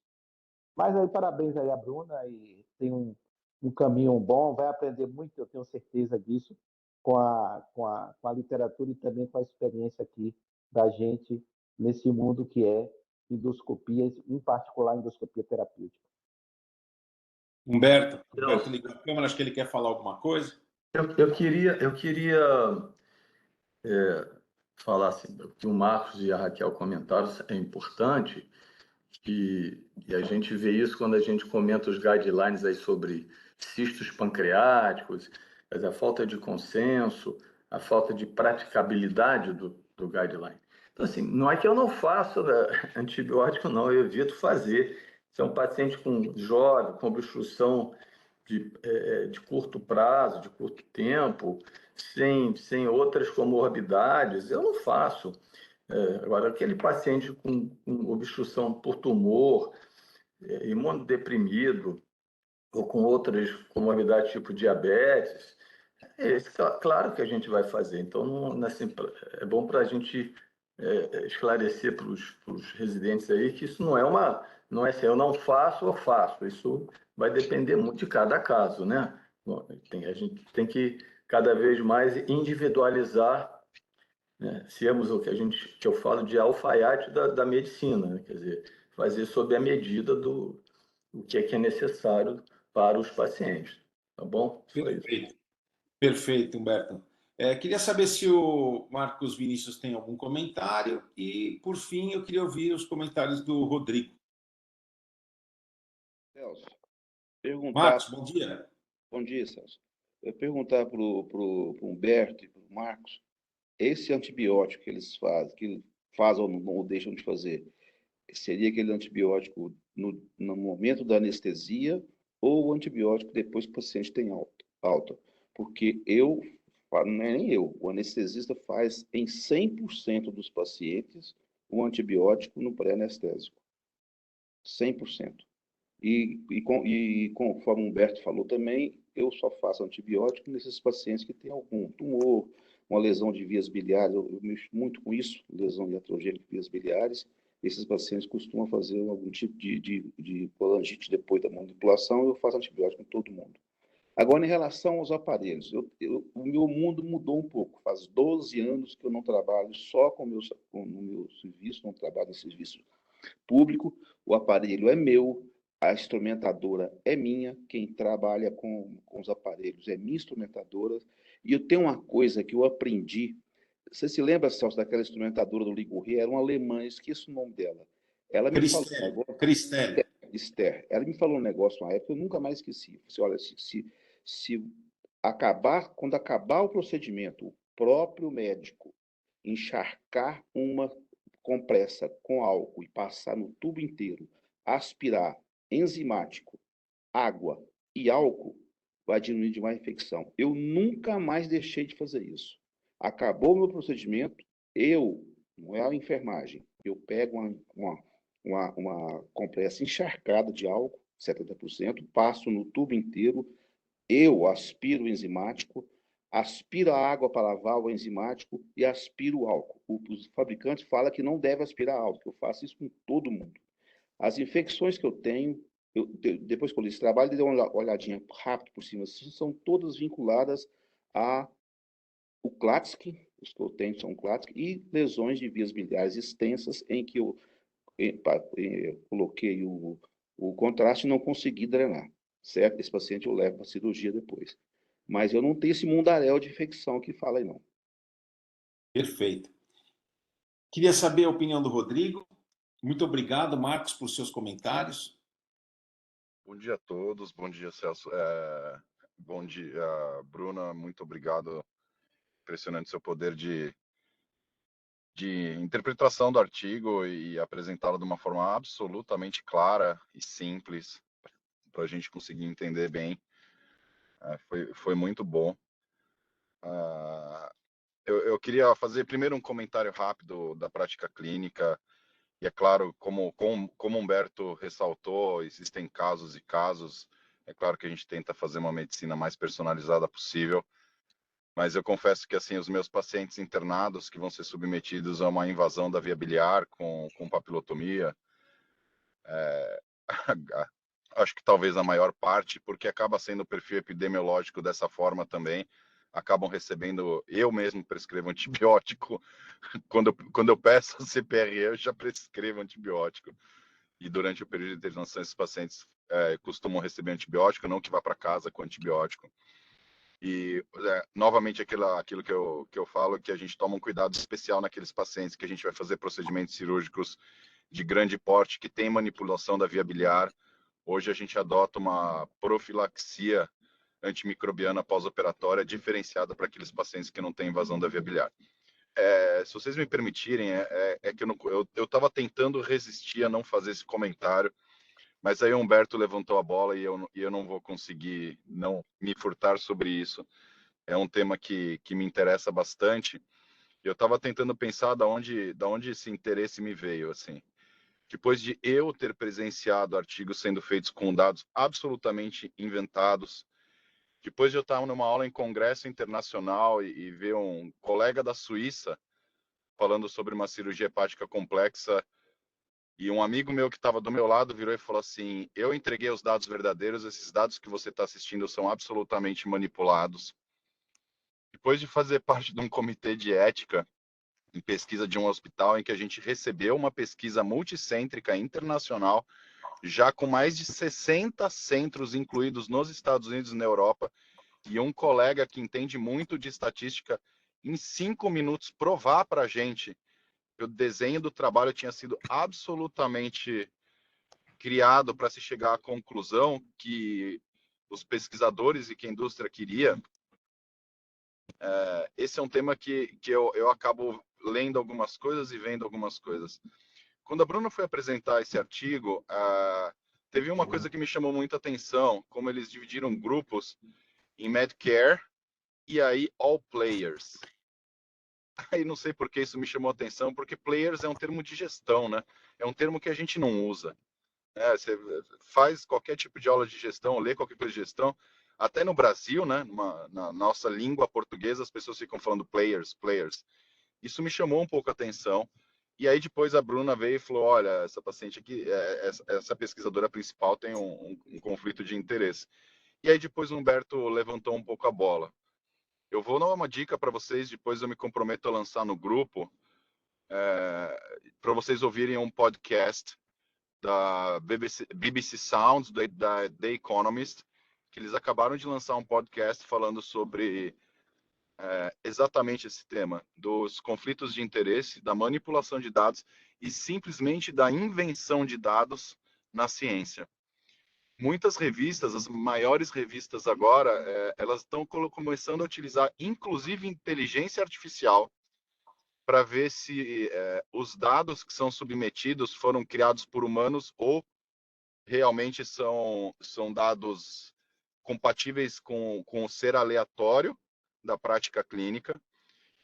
Mas aí, parabéns aí a Bruna, e tem um caminho bom, vai aprender muito, eu tenho certeza disso, com a literatura e também com a experiência aqui da gente nesse mundo que é endoscopia, em particular endoscopia terapêutica. Humberto ligou a câmera, acho que ele quer falar alguma coisa. Eu queria falar assim, que o Marcos e a Raquel comentaram, é importante, e a gente vê isso quando a gente comenta os guidelines aí sobre cistos pancreáticos, a falta de consenso, a falta de praticabilidade do guideline. Então, assim, não é que eu não faço antibiótico, não, eu evito fazer. Se é um paciente jovem, com obstrução de curto prazo, de curto tempo, sem outras comorbidades, eu não faço. Agora, aquele paciente com obstrução por tumor, imunodeprimido, ou com outras comorbidades tipo diabetes, claro que a gente vai fazer. Então, não, assim, é bom para a gente esclarecer para os residentes aí que isso não é assim, eu não faço, eu faço. Isso vai depender muito de cada caso, né? Bom, a gente tem que cada vez mais individualizar, né? Sermos o que eu falo de alfaiate da medicina, né? Quer dizer, fazer sob a medida do que é necessário para os pacientes, tá bom? Só isso. Perfeito, perfeito, Humberto. Queria saber se o Marcos Vinícius tem algum comentário e, por fim, eu queria ouvir os comentários do Rodrigo. Celso, perguntar. Marcos, bom dia. Bom dia, Celso. Eu perguntar para o Humberto e para o Marcos, esse antibiótico que eles fazem, que fazem ou deixam de fazer, seria aquele antibiótico no momento da anestesia ou o antibiótico depois que o paciente tem alta? Porque não é nem eu, o anestesista faz em 100% dos pacientes o antibiótico no pré-anestésico. 100%. Conforme o Humberto falou também, eu só faço antibiótico nesses pacientes que têm algum tumor, uma lesão de vias biliares. Eu mexo muito com isso, lesão iatrogênica de vias biliares. Esses pacientes costumam fazer algum tipo de colangite depois da manipulação. Eu faço antibiótico em todo mundo. Agora, em relação aos aparelhos, o meu mundo mudou um pouco. Faz 12 anos que eu não trabalho só no meu serviço, não trabalho em serviço público. O aparelho é meu, a instrumentadora é minha, quem trabalha com os aparelhos é minha instrumentadora. E eu tenho uma coisa que eu aprendi. Você se lembra, Celso, daquela instrumentadora do Ligurri? Era uma alemã, esqueço o nome dela. Ela me falou um negócio. Cristério. Esther, ela me falou um negócio uma época, eu nunca mais esqueci. Você olha, se quando acabar o procedimento, o próprio médico encharcar uma compressa com álcool e passar no tubo inteiro, aspirar enzimático, água e álcool, vai diminuir de uma infecção. Eu nunca mais deixei de fazer isso. Acabou o meu procedimento, não é a enfermagem, eu pego uma compressa encharcada de álcool, 70%, passo no tubo inteiro, eu aspiro o enzimático, aspiro a água para lavar o enzimático e aspiro o álcool. Os fabricantes falam que não deve aspirar álcool, eu faço isso com todo mundo. As infecções que eu tenho, depois que eu li esse trabalho, eu dei uma olhadinha rápido por cima, são todas vinculadas ao Klatsky, os que eu tenho são Klatsky, e lesões de vias biliares extensas em que eu coloquei o contraste e não consegui drenar, certo? Esse paciente eu levo para cirurgia depois. Mas eu não tenho esse mundaréu de infecção que fala aí, não. Perfeito. Queria saber a opinião do Rodrigo. Muito obrigado, Marcos, por seus comentários. Bom dia a todos, bom dia, Celso. Bom dia, Bruna, muito obrigado. Impressionante seu poder de interpretação do artigo e apresentá-lo de uma forma absolutamente clara e simples para a gente conseguir entender bem. Foi muito bom. Eu queria fazer primeiro um comentário rápido da prática clínica. E é claro, como Humberto ressaltou, existem casos e casos. É claro que a gente tenta fazer uma medicina mais personalizada possível. Mas eu confesso que assim os meus pacientes internados que vão ser submetidos a uma invasão da via biliar com papilotomia, acho que talvez a maior parte, porque acaba sendo o perfil epidemiológico dessa forma também, acabam recebendo, eu mesmo prescrevo antibiótico, quando eu peço a CPRE, eu já prescrevo antibiótico, e durante o período de internação esses pacientes costumam receber antibiótico, não que vá para casa com antibiótico. E, novamente, aquilo que eu falo, que a gente toma um cuidado especial naqueles pacientes que a gente vai fazer procedimentos cirúrgicos de grande porte, que tem manipulação da via biliar. Hoje a gente adota uma profilaxia antimicrobiana pós-operatória diferenciada para aqueles pacientes que não têm invasão da via biliar. Se vocês me permitirem, que eu estava tentando resistir a não fazer esse comentário, mas aí o Humberto levantou a bola e eu não vou conseguir não me furtar sobre isso. É um tema que me interessa bastante. Eu estava tentando pensar da onde esse interesse me veio, assim. Depois de eu ter presenciado artigos sendo feitos com dados absolutamente inventados, depois de eu estar numa aula em congresso internacional e ver um colega da Suíça falando sobre uma cirurgia hepática complexa, e um amigo meu que estava do meu lado virou e falou assim: eu entreguei os dados verdadeiros, esses dados que você está assistindo são absolutamente manipulados. Depois de fazer parte de um comitê de ética em pesquisa de um hospital em que a gente recebeu uma pesquisa multicêntrica internacional, já com mais de 60 centros incluídos nos Estados Unidos e na Europa, e um colega que entende muito de estatística, em 5 minutos, provar para a gente que o desenho do trabalho tinha sido absolutamente criado para se chegar à conclusão que os pesquisadores e que a indústria queria. Esse é um tema que eu acabo lendo algumas coisas e vendo algumas coisas. Quando a Bruna foi apresentar esse artigo, teve uma coisa que me chamou muita atenção, como eles dividiram grupos em Medcare e aí All Players. Aí não sei por que isso me chamou a atenção, porque players é um termo de gestão, né? É um termo que a gente não usa. Você faz qualquer tipo de aula de gestão, lê qualquer coisa de gestão. Até no Brasil, né, na nossa língua portuguesa, as pessoas ficam falando players. Isso me chamou um pouco a atenção. E aí depois a Bruna veio e falou, olha, essa paciente aqui, essa pesquisadora principal tem um conflito de interesse. E aí depois o Humberto levantou um pouco a bola. Eu vou dar uma dica para vocês, depois eu me comprometo a lançar no grupo, para vocês ouvirem um podcast da BBC Sounds, da The Economist, que eles acabaram de lançar um podcast falando sobre exatamente esse tema, dos conflitos de interesse, da manipulação de dados e simplesmente da invenção de dados na ciência. Muitas revistas, as maiores revistas agora, elas estão começando a utilizar, inclusive, inteligência artificial para ver se os dados que são submetidos foram criados por humanos ou realmente são dados compatíveis com o ser aleatório da prática clínica.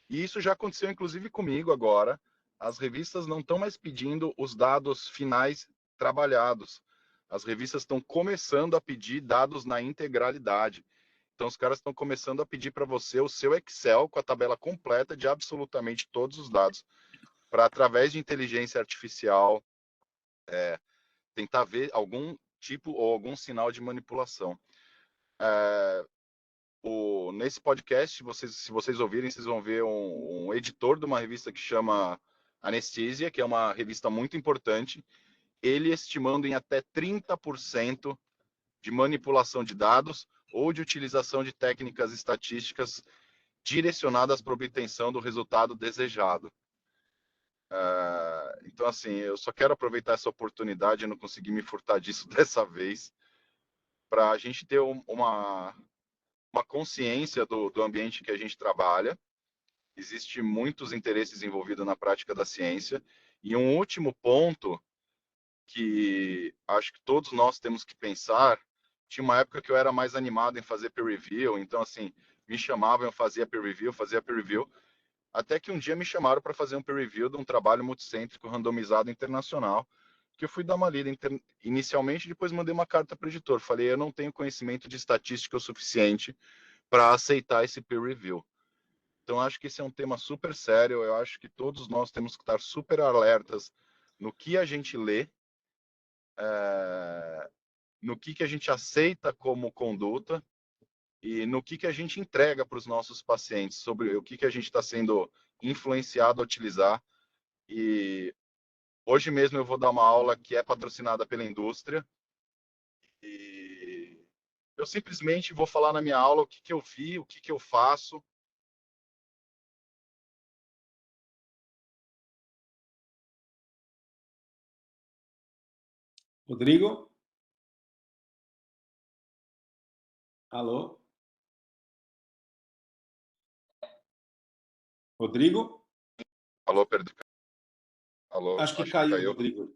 E isso já aconteceu, inclusive, comigo agora. As revistas não estão mais pedindo os dados finais trabalhados. As revistas estão começando a pedir dados na integralidade. Então, os caras estão começando a pedir para você o seu Excel com a tabela completa de absolutamente todos os dados, para, através de inteligência artificial, tentar ver algum tipo ou algum sinal de manipulação. Nesse podcast, se vocês ouvirem, vocês vão ver um editor de uma revista que chama Anesthesia, que é uma revista muito importante, ele estimando em até 30% de manipulação de dados ou de utilização de técnicas estatísticas direcionadas para a obtenção do resultado desejado. Então, assim, eu só quero aproveitar essa oportunidade, eu não consegui me furtar disso dessa vez, para a gente ter uma consciência do ambiente que a gente trabalha. Existem muitos interesses envolvidos na prática da ciência. E um último ponto que acho que todos nós temos que pensar, tinha uma época que eu era mais animado em fazer peer review, então, assim, me chamavam, eu fazia peer review, até que um dia me chamaram para fazer um peer review de um trabalho multicêntrico randomizado internacional, que eu fui dar uma lida inicialmente, depois mandei uma carta para o editor, falei, eu não tenho conhecimento de estatística o suficiente para aceitar esse peer review. Então, acho que esse é um tema super sério, eu acho que todos nós temos que estar super alertas no que a gente lê, no que a gente aceita como conduta e no que a gente entrega para os nossos pacientes, sobre o que a gente está sendo influenciado a utilizar. E hoje mesmo eu vou dar uma aula que é patrocinada pela indústria e eu simplesmente vou falar na minha aula o que eu vi, o que eu faço. Rodrigo? Alô? Rodrigo? Alô, perdão. Alô, Acho que caiu, Rodrigo.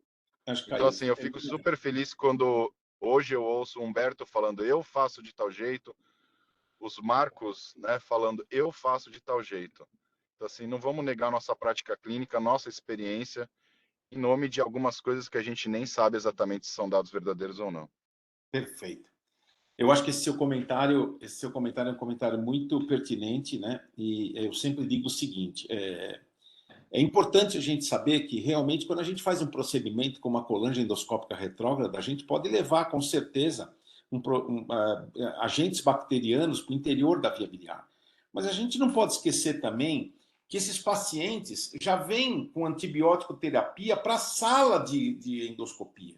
Acho que então, caiu. assim, eu fico super feliz quando hoje eu ouço o Humberto falando eu faço de tal jeito, os Marcos, né, falando eu faço de tal jeito. Então, assim, não vamos negar nossa prática clínica, nossa experiência, em nome de algumas coisas que a gente nem sabe exatamente se são dados verdadeiros ou não. Perfeito. Eu acho que esse seu comentário é um comentário muito pertinente, né? E eu sempre digo o seguinte: é importante a gente saber que realmente quando a gente faz um procedimento como a colange endoscópica retrógrada, a gente pode levar com certeza agentes bacterianos para o interior da via biliar. Mas a gente não pode esquecer também que esses pacientes já vêm com antibiótico terapia para a sala de endoscopia.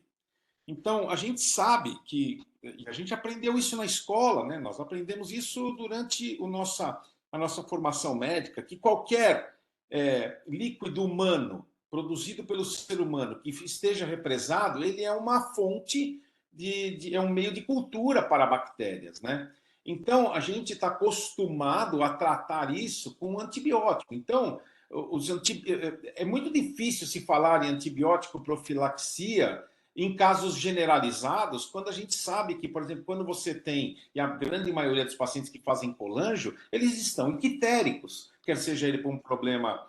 Então, a gente sabe que, e a gente aprendeu isso na escola, né? Nós aprendemos isso durante a nossa formação médica, que qualquer líquido humano produzido pelo ser humano que esteja represado, ele é uma fonte, é um meio de cultura para bactérias, né? Então, a gente está acostumado a tratar isso com antibiótico. Então, é muito difícil se falar em antibiótico profilaxia em casos generalizados, quando a gente sabe que, por exemplo, quando você tem, e a grande maioria dos pacientes que fazem colangio, eles estão equitéricos. quer seja ele por um problema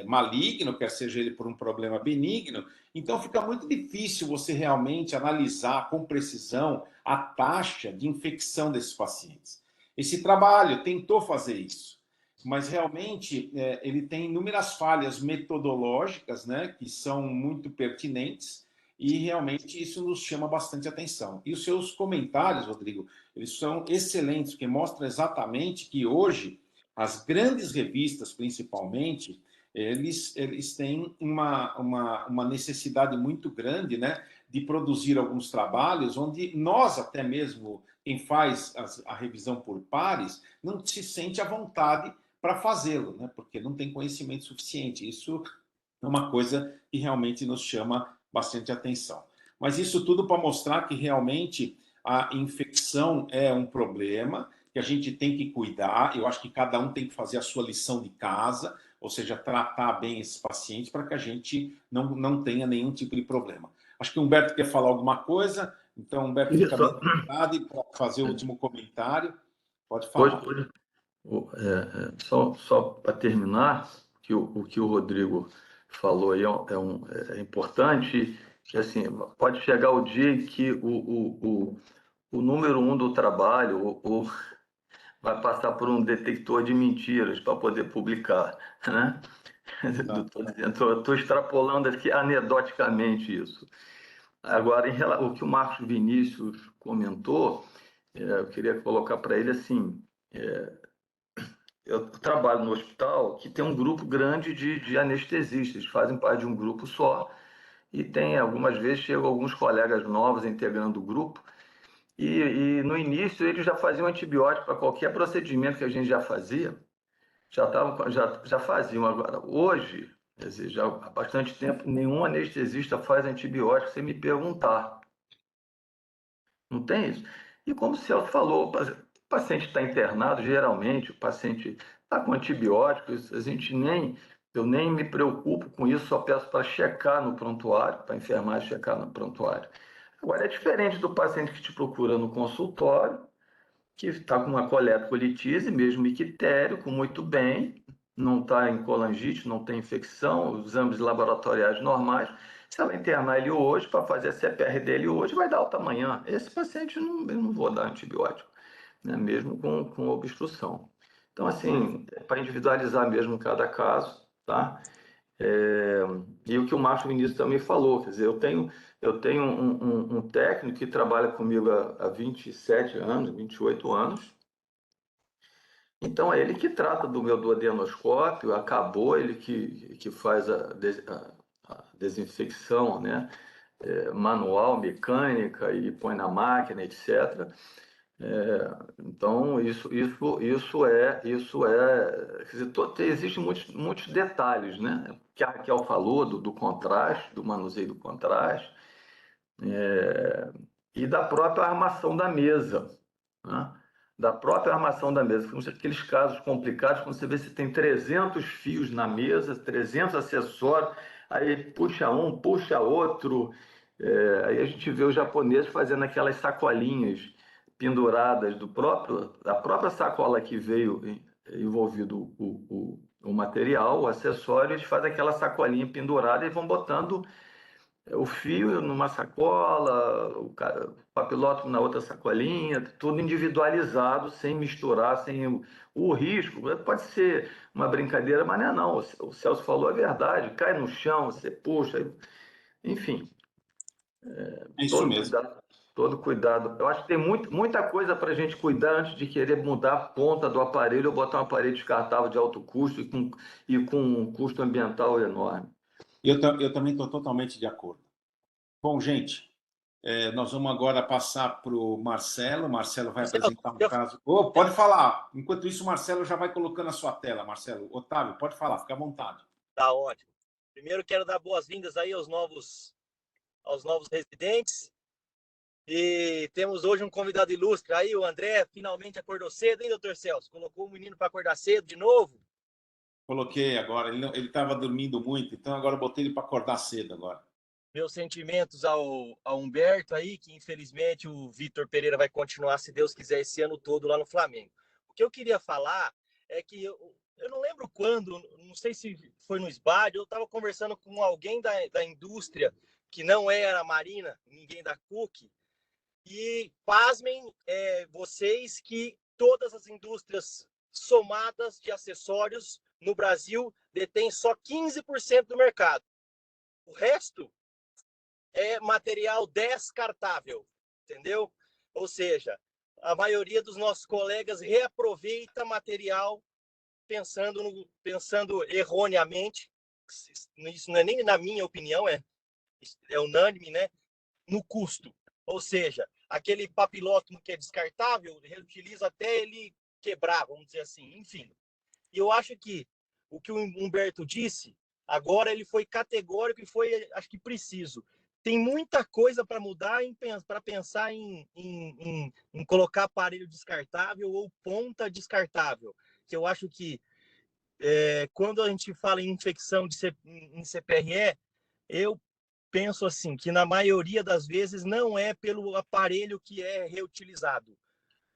maligno, quer seja ele por um problema benigno. Então fica muito difícil você realmente analisar com precisão a taxa de infecção desses pacientes. Esse trabalho tentou fazer isso, mas realmente ele tem inúmeras falhas metodológicas, né, que são muito pertinentes, e realmente isso nos chama bastante atenção. E os seus comentários, Rodrigo, eles são excelentes, porque mostram exatamente que hoje as grandes revistas, principalmente, eles têm uma necessidade muito grande, né, de produzir alguns trabalhos onde nós, até mesmo quem faz a revisão por pares, não se sente à vontade para fazê-lo, né, porque não tem conhecimento suficiente. Isso é uma coisa que realmente nos chama bastante atenção. Mas isso tudo para mostrar que realmente a infecção é um problema, que a gente tem que cuidar. Eu acho que cada um tem que fazer a sua lição de casa, ou seja, tratar bem esses pacientes para que a gente não tenha nenhum tipo de problema. Acho que o Humberto quer falar alguma coisa, então, Humberto, fica bem à vontade para fazer o último comentário. Pode falar. Só para terminar, o que o Rodrigo falou aí é importante, que assim, pode chegar o dia em que o número 1 do trabalho vai passar por um detector de mentiras para poder publicar, né? Estou extrapolando aqui anedoticamente isso. Agora, o que o Marcos Vinícius comentou, eu queria colocar para ele assim, eu trabalho no hospital que tem um grupo grande de anestesistas, fazem parte de um grupo só, e tem, algumas vezes, chegam alguns colegas novos integrando o grupo, e no início eles já faziam antibiótico para qualquer procedimento que a gente já fazia, já faziam. Agora, hoje, quer dizer, já há bastante tempo, nenhum anestesista faz antibiótico sem me perguntar. Não tem isso? E como o Celso falou, o paciente está internado, geralmente, o paciente está com antibióticos, eu nem me preocupo com isso, só peço para checar no prontuário, para a enfermagem checar no prontuário. Agora, é diferente do paciente que te procura no consultório, que está com uma colectolitise, mesmo ictérico, muito bem, não está em colangite, não tem infecção, os exames laboratoriais normais. Se ela internar ele hoje, para fazer a CPR dele hoje, vai dar alta amanhã. Esse paciente eu não vou dar antibiótico, né? Mesmo com obstrução. Então, assim, para individualizar mesmo cada caso, tá? E o que o Marcos Vinícius também falou, quer dizer, eu tenho um técnico que trabalha comigo há 27 anos, 28 anos, então é ele que trata do meu duodenoscópio, acabou, ele que faz a desinfecção, né, manual, mecânica, e põe na máquina, etc. Então, isso é, quer dizer, existem muitos detalhes, né? Que a Raquel falou do contraste, do manuseio do contraste, e da própria armação da mesa, né? Da própria armação da mesa. Aqueles casos complicados, quando você vê se tem 300 fios na mesa, 300 acessórios, aí puxa um, puxa outro, aí a gente vê os japoneses fazendo aquelas sacolinhas penduradas da própria sacola que veio envolvido o material, o acessório, eles fazem aquela sacolinha pendurada e vão botando o fio numa sacola, o papiloto na outra sacolinha, tudo individualizado, sem misturar, sem o risco. Pode ser uma brincadeira, mas não. O Celso falou a verdade, cai no chão, você puxa, enfim. É isso mesmo. Todo cuidado. Eu acho que tem muita coisa para a gente cuidar antes de querer mudar a ponta do aparelho ou botar um aparelho descartável de alto custo e com um custo ambiental enorme. Eu também estou totalmente de acordo. Bom, gente, nós vamos agora passar para o Marcelo. O Marcelo vai apresentar um caso. Oh, pode falar. Enquanto isso, o Marcelo já vai colocando a sua tela, Marcelo. Otávio, pode falar, fica à vontade. Tá ótimo. Primeiro, quero dar boas-vindas aí aos novos residentes. E temos hoje um convidado ilustre aí, o André, finalmente acordou cedo, hein, doutor Celso? Colocou o menino para acordar cedo de novo? Coloquei agora, ele estava dormindo muito, então agora eu botei ele para acordar cedo agora. Meus sentimentos ao Humberto aí, que infelizmente o Vitor Pereira vai continuar, se Deus quiser, esse ano todo lá no Flamengo. O que eu queria falar é que eu não lembro quando, não sei se foi no SBAD, eu estava conversando com alguém da indústria, que não era a Marina, ninguém da Cook, e pasmem vocês que todas as indústrias somadas de acessórios no Brasil detêm só 15% do mercado. O resto é material descartável, entendeu? Ou seja, a maioria dos nossos colegas reaproveita material pensando erroneamente, isso não é nem na minha opinião, é unânime, né? No custo. Ou seja, aquele papilótomo que é descartável, reutiliza até ele quebrar, vamos dizer assim. Enfim, e eu acho que o que o Humberto disse, agora ele foi categórico e foi, acho que, preciso. Tem muita coisa para mudar, para pensar em colocar aparelho descartável ou ponta descartável. Que eu acho que quando a gente fala em infecção em CPRE, eu penso assim, que na maioria das vezes não é pelo aparelho que é reutilizado.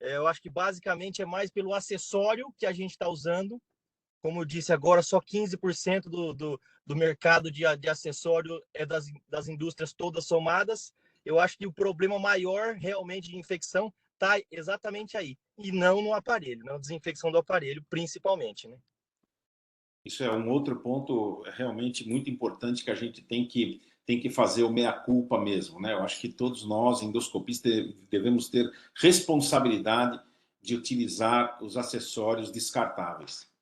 Eu acho que basicamente é mais pelo acessório que a gente está usando. Como eu disse agora, só 15% do mercado de acessório é das indústrias todas somadas. Eu acho que o problema maior realmente de infecção está exatamente aí, e não no aparelho, na desinfecção do aparelho, principalmente, né? Isso é um outro ponto realmente muito importante que a gente tem que fazer o meia-culpa mesmo, né? Eu acho que todos nós, endoscopistas, devemos ter responsabilidade de utilizar os acessórios descartáveis.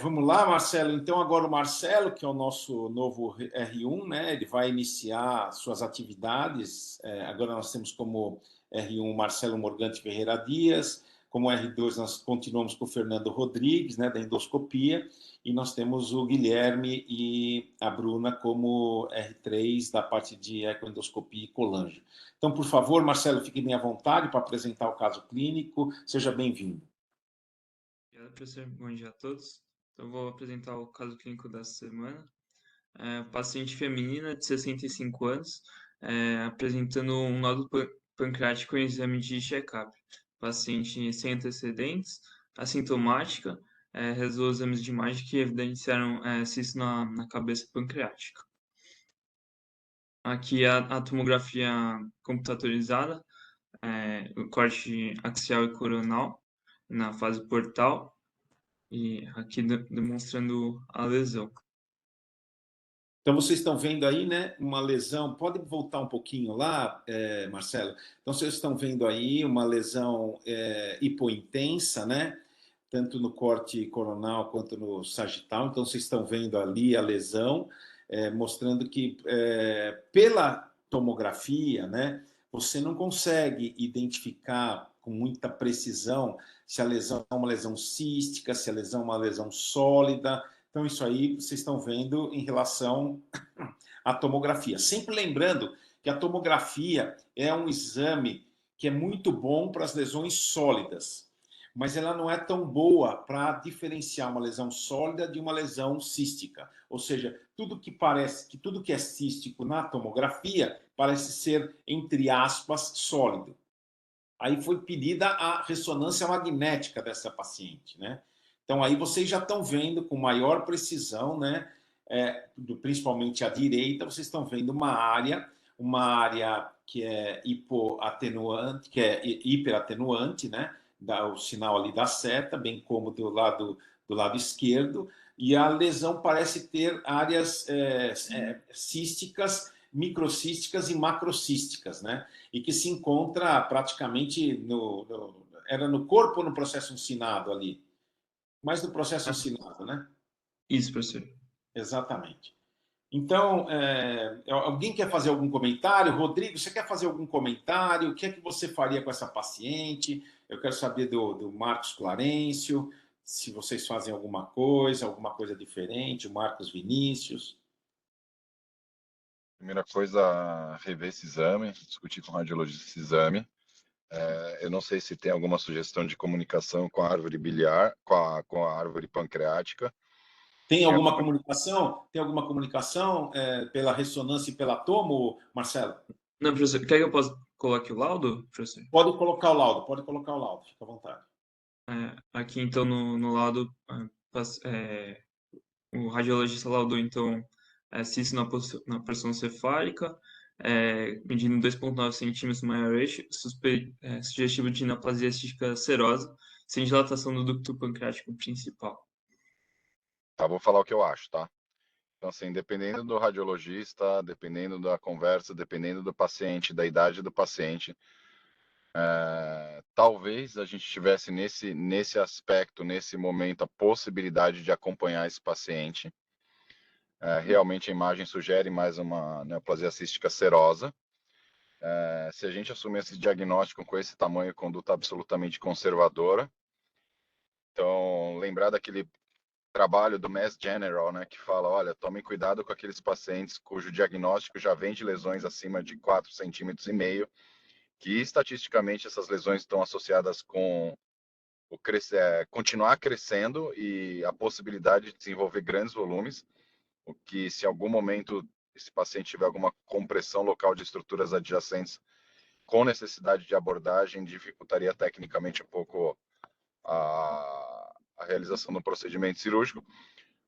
Vamos lá, Marcelo. Então, agora o Marcelo, que é o nosso novo R1, né? Ele vai iniciar suas atividades. Agora nós temos como R1 Marcelo Morgante Ferreira Dias, como R2 nós continuamos com o Fernando Rodrigues, né, da endoscopia, e nós temos o Guilherme e a Bruna como R3 da parte de ecoendoscopia e colange. Então, por favor, Marcelo, fique bem à vontade para apresentar o caso clínico. Seja bem-vindo. Obrigado, professor. Bom dia a todos. Então, vou apresentar o caso clínico dessa semana. Paciente feminina de 65 anos, apresentando um nódulo pancreático em exame de check-up. Paciente sem antecedentes, assintomática, realizou exames de imagem que evidenciaram cisto na cabeça pancreática. Aqui a tomografia computadorizada, o corte axial e coronal na fase portal, e aqui demonstrando a lesão. Então, vocês estão vendo aí, né, uma lesão. Pode voltar um pouquinho lá, Marcelo? Então, vocês estão vendo aí uma lesão hipointensa, né? Tanto no corte coronal quanto no sagital. Então, vocês estão vendo ali a lesão, mostrando que, pela tomografia, né, você não consegue identificar com muita precisão se a lesão é uma lesão cística, se a lesão é uma lesão sólida. Então, isso aí vocês estão vendo em relação à tomografia. Sempre lembrando que a tomografia é um exame que é muito bom para as lesões sólidas, mas ela não é tão boa para diferenciar uma lesão sólida de uma lesão cística. Ou seja, tudo que é cístico na tomografia parece ser, entre aspas, sólido. Aí foi pedida a ressonância magnética dessa paciente, né? Então, aí vocês já estão vendo com maior precisão, né? Principalmente à direita, vocês estão vendo uma área que é hipoatenuante, que é hiperatenuante, né? Dá o sinal ali da seta, bem como do lado esquerdo, e a lesão parece ter áreas císticas, microcísticas e macrocísticas, né? E que se encontra praticamente era no corpo ou no processo uncinado ali? Mais no processo uncinado, né? Isso, professor. Exatamente. Então, alguém quer fazer algum comentário? Rodrigo, você quer fazer algum comentário? O que é que você faria com essa paciente? Eu quero saber do Marcos Clarencio, se vocês fazem alguma coisa diferente, o Marcos Vinícius. Primeira coisa, rever esse exame, discutir com o radiologista esse exame. Eu não sei se tem alguma sugestão de comunicação com a árvore biliar, com a árvore pancreática. Tem alguma comunicação? Tem alguma comunicação pela ressonância e pela tomo, Marcelo? Não, professor, quer que eu possa colocar o laudo, professor? Pode colocar o laudo, fica à vontade. Aqui, então, no laudo, o radiologista laudou, então, cisto na porção cefálica, medindo 2,9 centímetros maior eixo, sugestivo de neoplasia cística serosa, sem dilatação do ducto pancreático principal. Tá, vou falar o que eu acho, tá? Então, assim, dependendo do radiologista, dependendo da conversa, dependendo do paciente, da idade do paciente, talvez a gente tivesse nesse aspecto, nesse momento, a possibilidade de acompanhar esse paciente. Realmente a imagem sugere mais uma neoplasia cística serosa. Se a gente assumir esse diagnóstico com esse tamanho, conduta absolutamente conservadora. Então, lembrar daquele trabalho do Mass General, né, que fala, olha, tomem cuidado com aqueles pacientes cujo diagnóstico já vem de lesões acima de 4,5 centímetros, que estatisticamente essas lesões estão associadas com continuar crescendo e a possibilidade de desenvolver grandes volumes, o que se em algum momento esse paciente tiver alguma compressão local de estruturas adjacentes com necessidade de abordagem, dificultaria tecnicamente um pouco a realização do procedimento cirúrgico,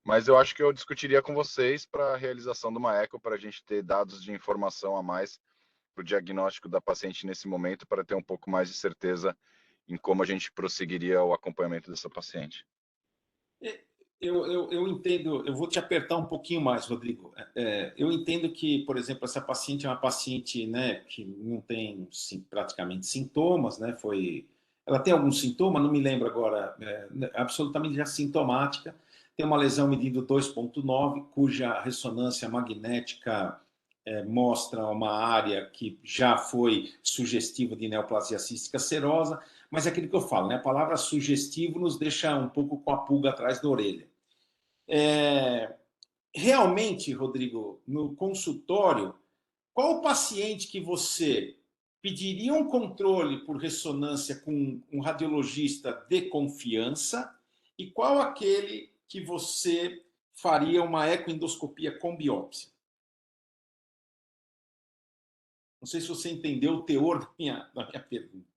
mas eu acho que eu discutiria com vocês para a realização de uma eco, para a gente ter dados de informação a mais para o diagnóstico da paciente nesse momento, para ter um pouco mais de certeza em como a gente prosseguiria o acompanhamento dessa paciente. Eu entendo, eu vou te apertar um pouquinho mais, Rodrigo. Eu entendo que, por exemplo, essa paciente é uma paciente, né, que não tem praticamente sintomas, né, ela tem algum sintoma, não me lembro agora, absolutamente assintomática, tem uma lesão medindo 2,9, cuja ressonância magnética mostra uma área que já foi sugestiva de neoplasia cística serosa, mas é aquilo que eu falo, né? A palavra sugestivo nos deixa um pouco com a pulga atrás da orelha. Realmente, Rodrigo, no consultório, qual o paciente que você pediria um controle por ressonância com um radiologista de confiança e qual aquele que você faria uma ecoendoscopia com biópsia? Não sei se você entendeu o teor da minha pergunta.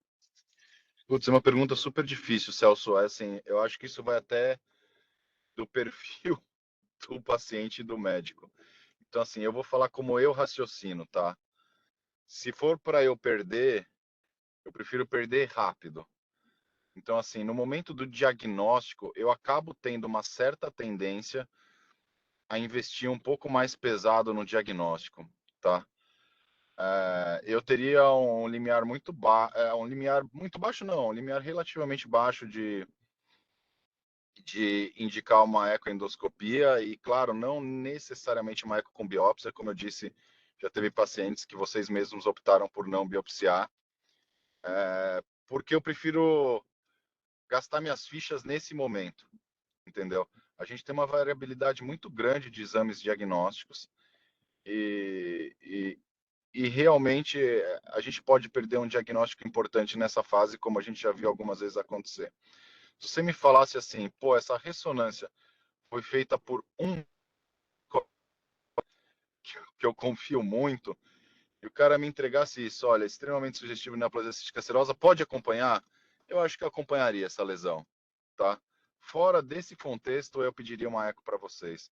Putz, é uma pergunta super difícil, Celso. Assim, eu acho que isso vai até do perfil do paciente e do médico. Então, assim, eu vou falar como eu raciocino, tá? Se for para eu perder, eu prefiro perder rápido. Então, assim, no momento do diagnóstico, eu acabo tendo uma certa tendência a investir um pouco mais pesado no diagnóstico, tá? Eu teria um limiar muito baixo, um limiar muito baixo não, um limiar relativamente baixo de indicar uma ecoendoscopia e, claro, não necessariamente uma eco com biópsia, como eu disse, já teve pacientes que vocês mesmos optaram por não biopsiar, porque eu prefiro gastar minhas fichas nesse momento, entendeu? A gente tem uma variabilidade muito grande de exames diagnósticos e realmente a gente pode perder um diagnóstico importante nessa fase, como a gente já viu algumas vezes acontecer. Se você me falasse assim, pô, essa ressonância foi feita por um que eu confio muito, e o cara me entregasse isso, olha, extremamente sugestivo na neoplasia cística serosa, pode acompanhar? Eu acho que eu acompanharia essa lesão, tá? Fora desse contexto, eu pediria uma eco para vocês.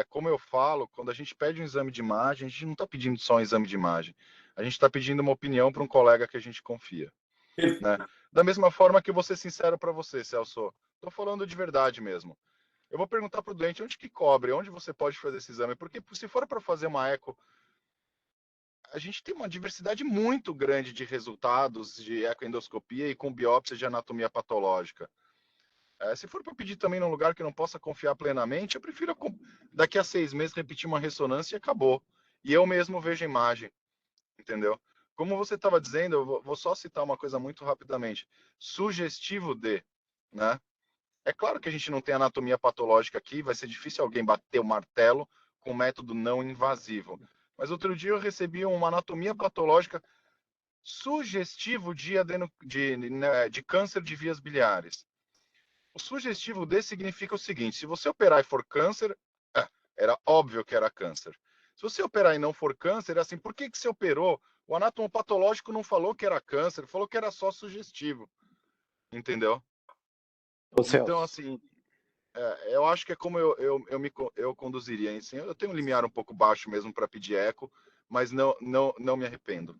Como eu falo, quando a gente pede um exame de imagem, a gente não está pedindo só um exame de imagem. A gente está pedindo uma opinião para um colega que a gente confia, né? Da mesma forma que eu vou ser sincero para você, Celso. Estou falando de verdade mesmo. Eu vou perguntar para o doente onde que cobre, onde você pode fazer esse exame, porque se for para fazer uma eco, a gente tem uma diversidade muito grande de resultados de ecoendoscopia e com biópsia de anatomia patológica. Se for para pedir também num lugar que não possa confiar plenamente, eu prefiro daqui a 6 meses repetir uma ressonância e acabou. E eu mesmo vejo a imagem, entendeu? Como você estava dizendo, eu vou só citar uma coisa muito rapidamente. Sugestivo de, né? É claro que a gente não tem anatomia patológica aqui, vai ser difícil alguém bater o martelo com método não invasivo. Mas outro dia eu recebi uma anatomia patológica sugestivo de câncer de vias biliares. O sugestivo D significa o seguinte: se você operar e for câncer, era óbvio que era câncer. Se você operar e não for câncer, é assim, por que você operou? O anatomopatológico não falou que era câncer, falou que era só sugestivo. Entendeu? Ô, Então, Celso. assim, eu acho que é como eu conduziria. Assim, eu tenho um limiar um pouco baixo mesmo para pedir eco, mas não me arrependo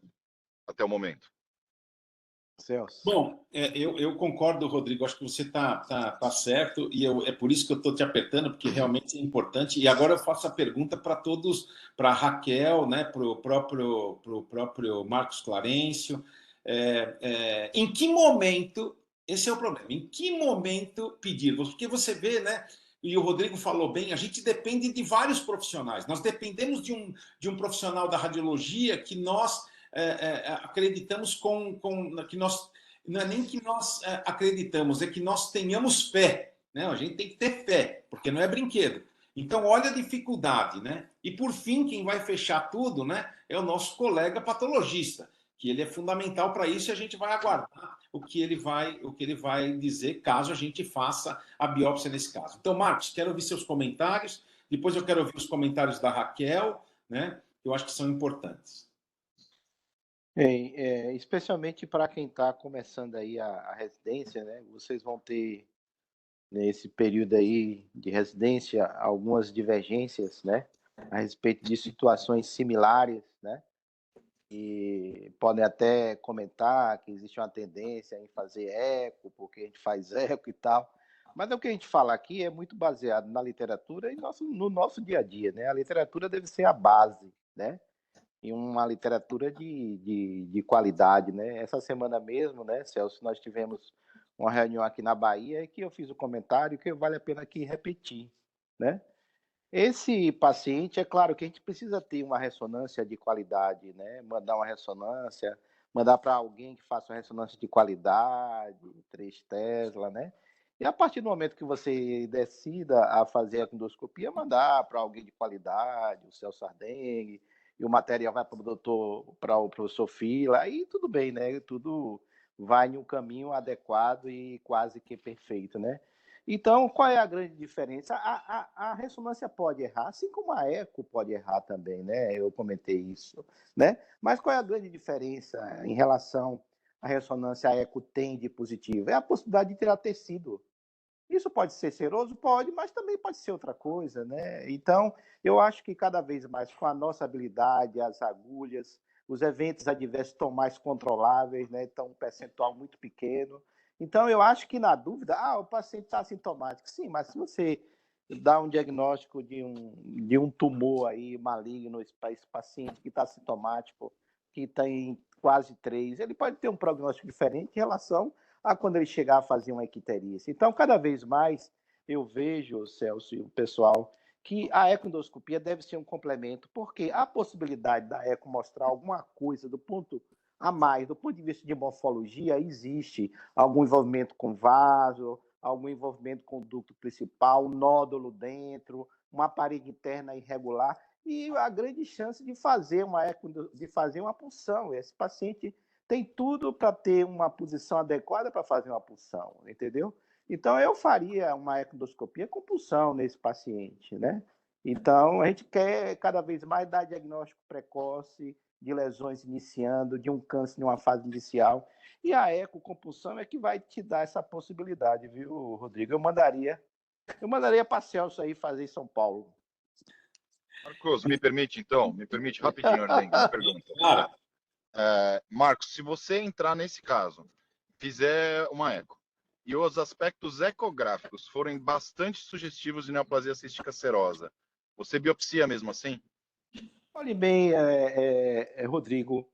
até o momento. Celso. Bom, eu concordo, Rodrigo. Acho que você tá certo e é por isso que eu estou te apertando, porque realmente é importante. E agora eu faço a pergunta para todos, para a Raquel, né, para o próprio Marcos Clarencio. Em que momento, esse é o problema, em que momento pedir? Porque você vê, né, e o Rodrigo falou bem, a gente depende de vários profissionais. Nós dependemos de um profissional da radiologia que nós acreditamos que nós não é nem que nós acreditamos, é que nós tenhamos fé, né? A gente tem que ter fé, porque não é brinquedo. Então, olha a dificuldade, né? E por fim, quem vai fechar tudo, né, é o nosso colega patologista, que ele é fundamental para isso e a gente vai aguardar o que ele vai dizer caso a gente faça a biópsia nesse caso. Então, Marcos, quero ouvir seus comentários, depois eu quero ouvir os comentários da Raquel, né? Que eu acho que são importantes. Bem, especialmente para quem está começando aí a residência, né? Vocês vão ter, nesse período aí de residência, algumas divergências, né? A respeito de situações similares, né? E podem até comentar que existe uma tendência em fazer eco, porque a gente faz eco e tal. Mas o que a gente fala aqui é muito baseado na literatura e no nosso dia a dia, né? A literatura deve ser a base, né? E uma literatura de qualidade, né? Essa semana mesmo, né, Celso, nós tivemos uma reunião aqui na Bahia e que eu fiz um comentário que vale a pena aqui repetir, né? Esse paciente, é claro que a gente precisa ter uma ressonância de qualidade, né? Mandar uma ressonância, mandar para alguém que faça uma ressonância de qualidade, 3 Tesla, né? E a partir do momento que você decida a fazer a endoscopia, mandar para alguém de qualidade, o Celso Ardengue, e o material vai para o professor Fila, aí tudo bem, né? Tudo vai em um caminho adequado e quase que perfeito, né? Então, qual é a grande diferença? A ressonância pode errar, assim como a eco pode errar também, né? Eu comentei isso, né? Mas qual é a grande diferença em relação à ressonância a eco tem de positivo? É a possibilidade de tirar tecido. Isso pode ser seroso? Pode, mas também pode ser outra coisa, né? Então, eu acho que cada vez mais, com a nossa habilidade, as agulhas, os eventos adversos estão mais controláveis, né? Estão um percentual muito pequeno. Então, eu acho que, na dúvida, o paciente está assintomático. Sim, mas se você dá um diagnóstico de um tumor aí maligno para esse paciente que está assintomático, que tem quase 3, ele pode ter um prognóstico diferente em relação a quando ele chegar a fazer uma icterícia. Então, cada vez mais eu vejo, Celso e o pessoal, que a ecoendoscopia deve ser um complemento, porque a possibilidade da eco mostrar alguma coisa do ponto a mais, do ponto de vista de morfologia, existe algum envolvimento com vaso, algum envolvimento com o ducto principal, nódulo dentro, uma parede interna irregular, e a grande chance de fazer uma punção. Esse paciente tem tudo para ter uma posição adequada para fazer uma punção, entendeu? Então, eu faria uma ecodoscopia com punção nesse paciente, né? Então, a gente quer cada vez mais dar diagnóstico precoce de lesões iniciando, de um câncer em uma fase inicial. E a ecocompulsão é que vai te dar essa possibilidade, viu, Rodrigo? Eu mandaria para Celso aí fazer em São Paulo. Marcos, me permite rapidinho, Ardengue, uma pergunta. Claro. Marcos, se você entrar nesse caso, fizer uma eco, e os aspectos ecográficos forem bastante sugestivos de neoplasia cística serosa, você biopsia mesmo assim? Olhe bem, Rodrigo,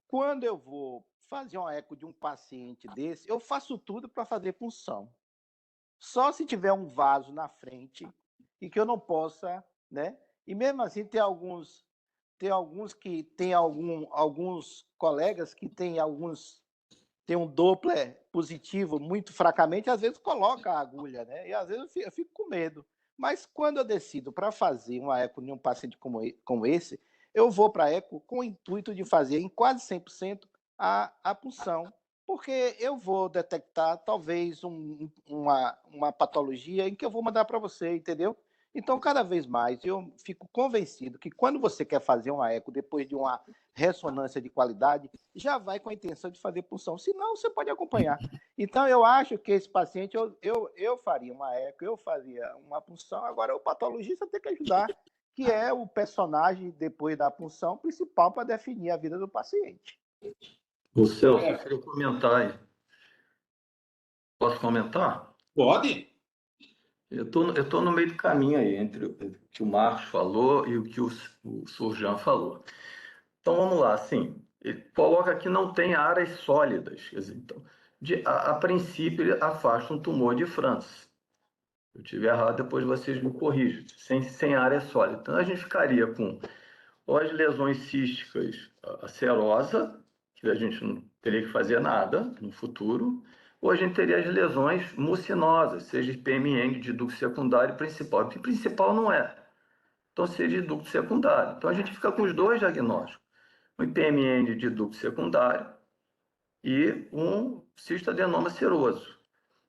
quando eu vou fazer uma eco de um paciente desse, eu faço tudo para fazer punção. Só se tiver um vaso na frente e que eu não possa, né? E mesmo assim tem alguns que tem alguns colegas que tem um Doppler positivo muito fracamente, às vezes coloca a agulha, né? E às vezes eu fico com medo. Mas quando eu decido para fazer uma eco em um paciente como esse, eu vou para a eco com o intuito de fazer em quase 100% a punção, porque eu vou detectar talvez uma patologia em que eu vou mandar para você, entendeu? Então, cada vez mais, eu fico convencido que quando você quer fazer uma eco depois de uma ressonância de qualidade, já vai com a intenção de fazer punção. Senão, você pode acompanhar. Então, eu acho que esse paciente, eu faria uma eco, eu faria uma punção. Agora, o patologista tem que ajudar, que é o personagem, depois da punção, principal para definir a vida do paciente. O Celso, eu queria comentar aí. Posso comentar? Pode? Eu tô no meio do caminho aí, entre o que o Marcos falou e o que o Surjan falou. Então, vamos lá, assim, ele coloca que não tem áreas sólidas. Quer dizer, então, a princípio, ele afasta um tumor de Francis. Se eu estiver errado, depois vocês me corrigem. Sem área sólida. Então, a gente ficaria com ou as lesões císticas, a serosa, que a gente não teria que fazer nada no futuro, ou a gente teria as lesões mucinosas, seja PMN de ducto secundário e principal. E principal não é. Então, seja de ducto secundário. Então, a gente fica com os dois diagnósticos. Um PMN de ducto secundário e um cistoadenoma seroso.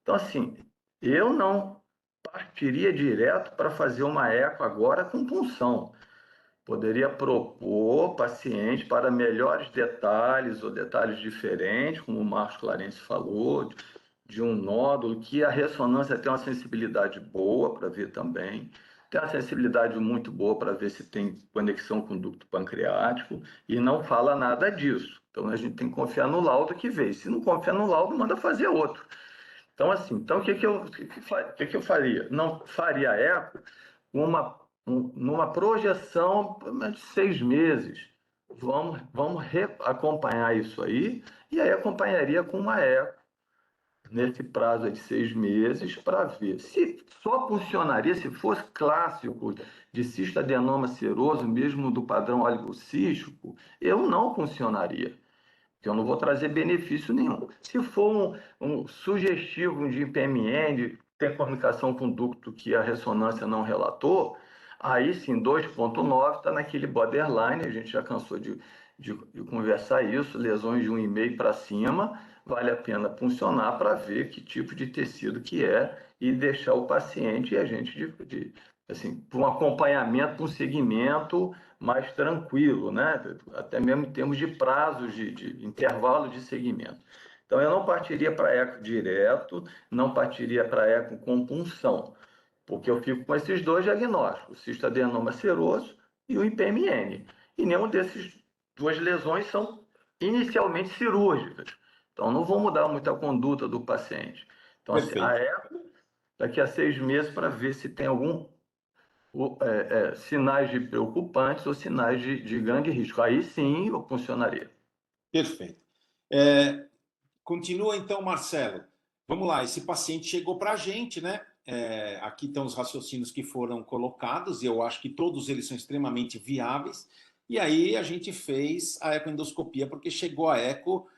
Então, assim, eu não partiria direto para fazer uma eco agora com punção. Poderia propor paciente para melhores detalhes ou detalhes diferentes, como o Marcos Clarence falou, de um nódulo que a ressonância tem uma sensibilidade boa para ver também, tem uma sensibilidade muito boa para ver se tem conexão com o ducto pancreático e não fala nada disso. Então a gente tem que confiar no laudo que veio. Se não confiar no laudo, manda fazer outro. Então, assim, o que eu faria? Não faria eco numa projeção de 6 meses. Vamos acompanhar isso aí, e aí acompanharia com uma eco nesse prazo de 6 meses para ver. Se só funcionaria se fosse clássico de cistoadenoma seroso, mesmo do padrão oligocístico, eu não funcionaria, porque eu não vou trazer benefício nenhum. Se for um sugestivo de PMN, tem comunicação com o ducto que a ressonância não relatou, aí sim, 2,9 está naquele borderline, a gente já cansou de conversar isso, lesões de 1,5 para cima, vale a pena puncionar para ver que tipo de tecido que é e deixar o paciente e a gente assim, para um acompanhamento, para um segmento mais tranquilo, né? Até mesmo em termos de prazos, de intervalo de segmento. Então, eu não partiria para eco direto, não partiria para eco com punção, porque eu fico com esses dois diagnósticos, o cistoadenoma seroso e o IPMN. E nenhum desses duas lesões são inicialmente cirúrgicas. Então, não vou mudar muito a conduta do paciente. Então, assim, a eco, daqui a 6 meses, para ver se tem algum sinais de preocupantes ou sinais de grande risco. Aí sim, eu funcionaria. Perfeito. Continua então, Marcelo. Vamos lá, esse paciente chegou para a gente, né? Aqui estão os raciocínios que foram colocados, e eu acho que todos eles são extremamente viáveis. E aí a gente fez a ecoendoscopia, porque chegou a eco,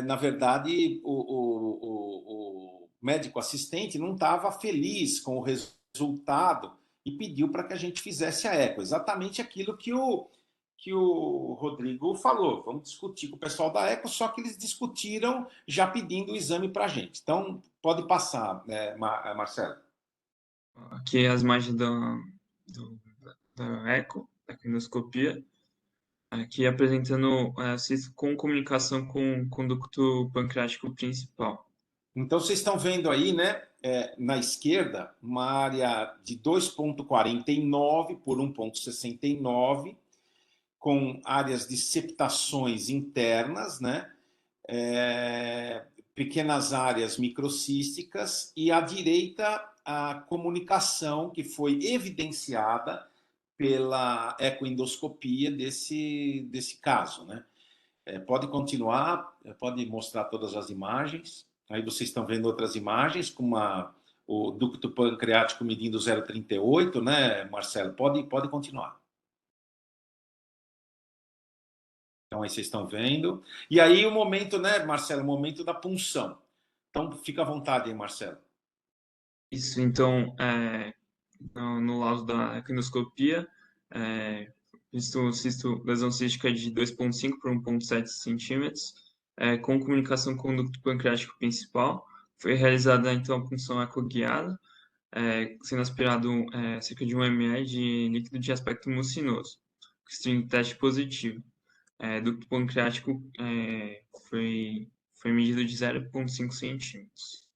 na verdade, o médico assistente não estava feliz com o resultado e pediu para que a gente fizesse a eco. Exatamente aquilo que o Rodrigo falou. Vamos discutir com o pessoal da eco, só que eles discutiram já pedindo o exame para a gente. Então, pode passar, Marcelo. Aqui as imagens da eco, da endoscopia, aqui apresentando cisto com comunicação com o conducto pancreático principal. Então, vocês estão vendo aí, né, na esquerda, uma área de 2,49 por 1,69, com áreas de septações internas, né, pequenas áreas microcísticas, e à direita a comunicação que foi evidenciada pela ecoendoscopia desse caso, né? Pode continuar, pode mostrar todas as imagens. Aí vocês estão vendo outras imagens, com o ducto pancreático medindo 0,38, né, Marcelo? Pode continuar. Então, aí vocês estão vendo. E aí o momento, né, Marcelo, o momento da punção. Então, fica à vontade aí, Marcelo. Isso, então, no laudo da ecoendoscopia, lesão cística de 2,5 por 1,7 centímetros, com comunicação com o ducto pancreático principal. Foi realizada, então, a punção ecoguiada. sendo aspirado cerca de 1 ml de líquido de aspecto mucinoso, com string teste positivo. Ducto pancreático foi medido de 0,5 centímetros.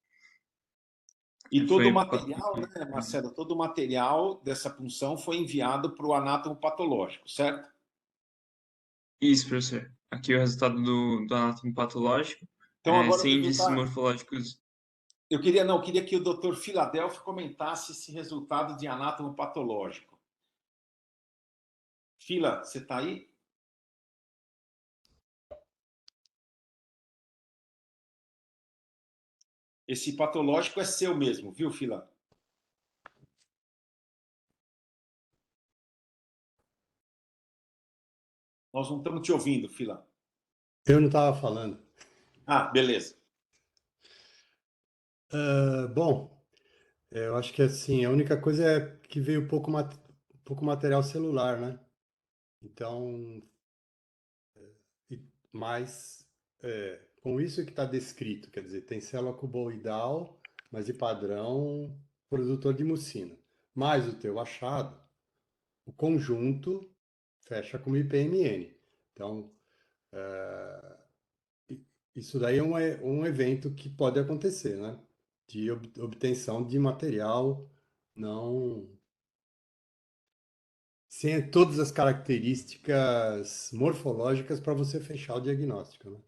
E todo o Foi material, né, Marcelo, todo o material dessa punção foi enviado para o anátomo patológico, certo? Isso, professor. Aqui o resultado do anátomo patológico, Então agora o sem índices resultado. morfológicos. Eu queria que o Dr. Filadelfo comentasse esse resultado de anátomo patológico. Fila, você está aí? Esse patológico é seu mesmo, viu, Fila? Nós não estamos te ouvindo, Fila. Eu não estava falando. Ah, beleza. Bom, eu acho que assim, a única coisa é que veio pouco material celular, né? Então, mas com isso que está descrito, quer dizer, tem célula cuboidal, mas de padrão produtor de mucina. Mais o teu achado, o conjunto fecha como IPMN. Então, isso daí é um evento que pode acontecer, né? De obtenção de material não sem todas as características morfológicas para você fechar o diagnóstico, né?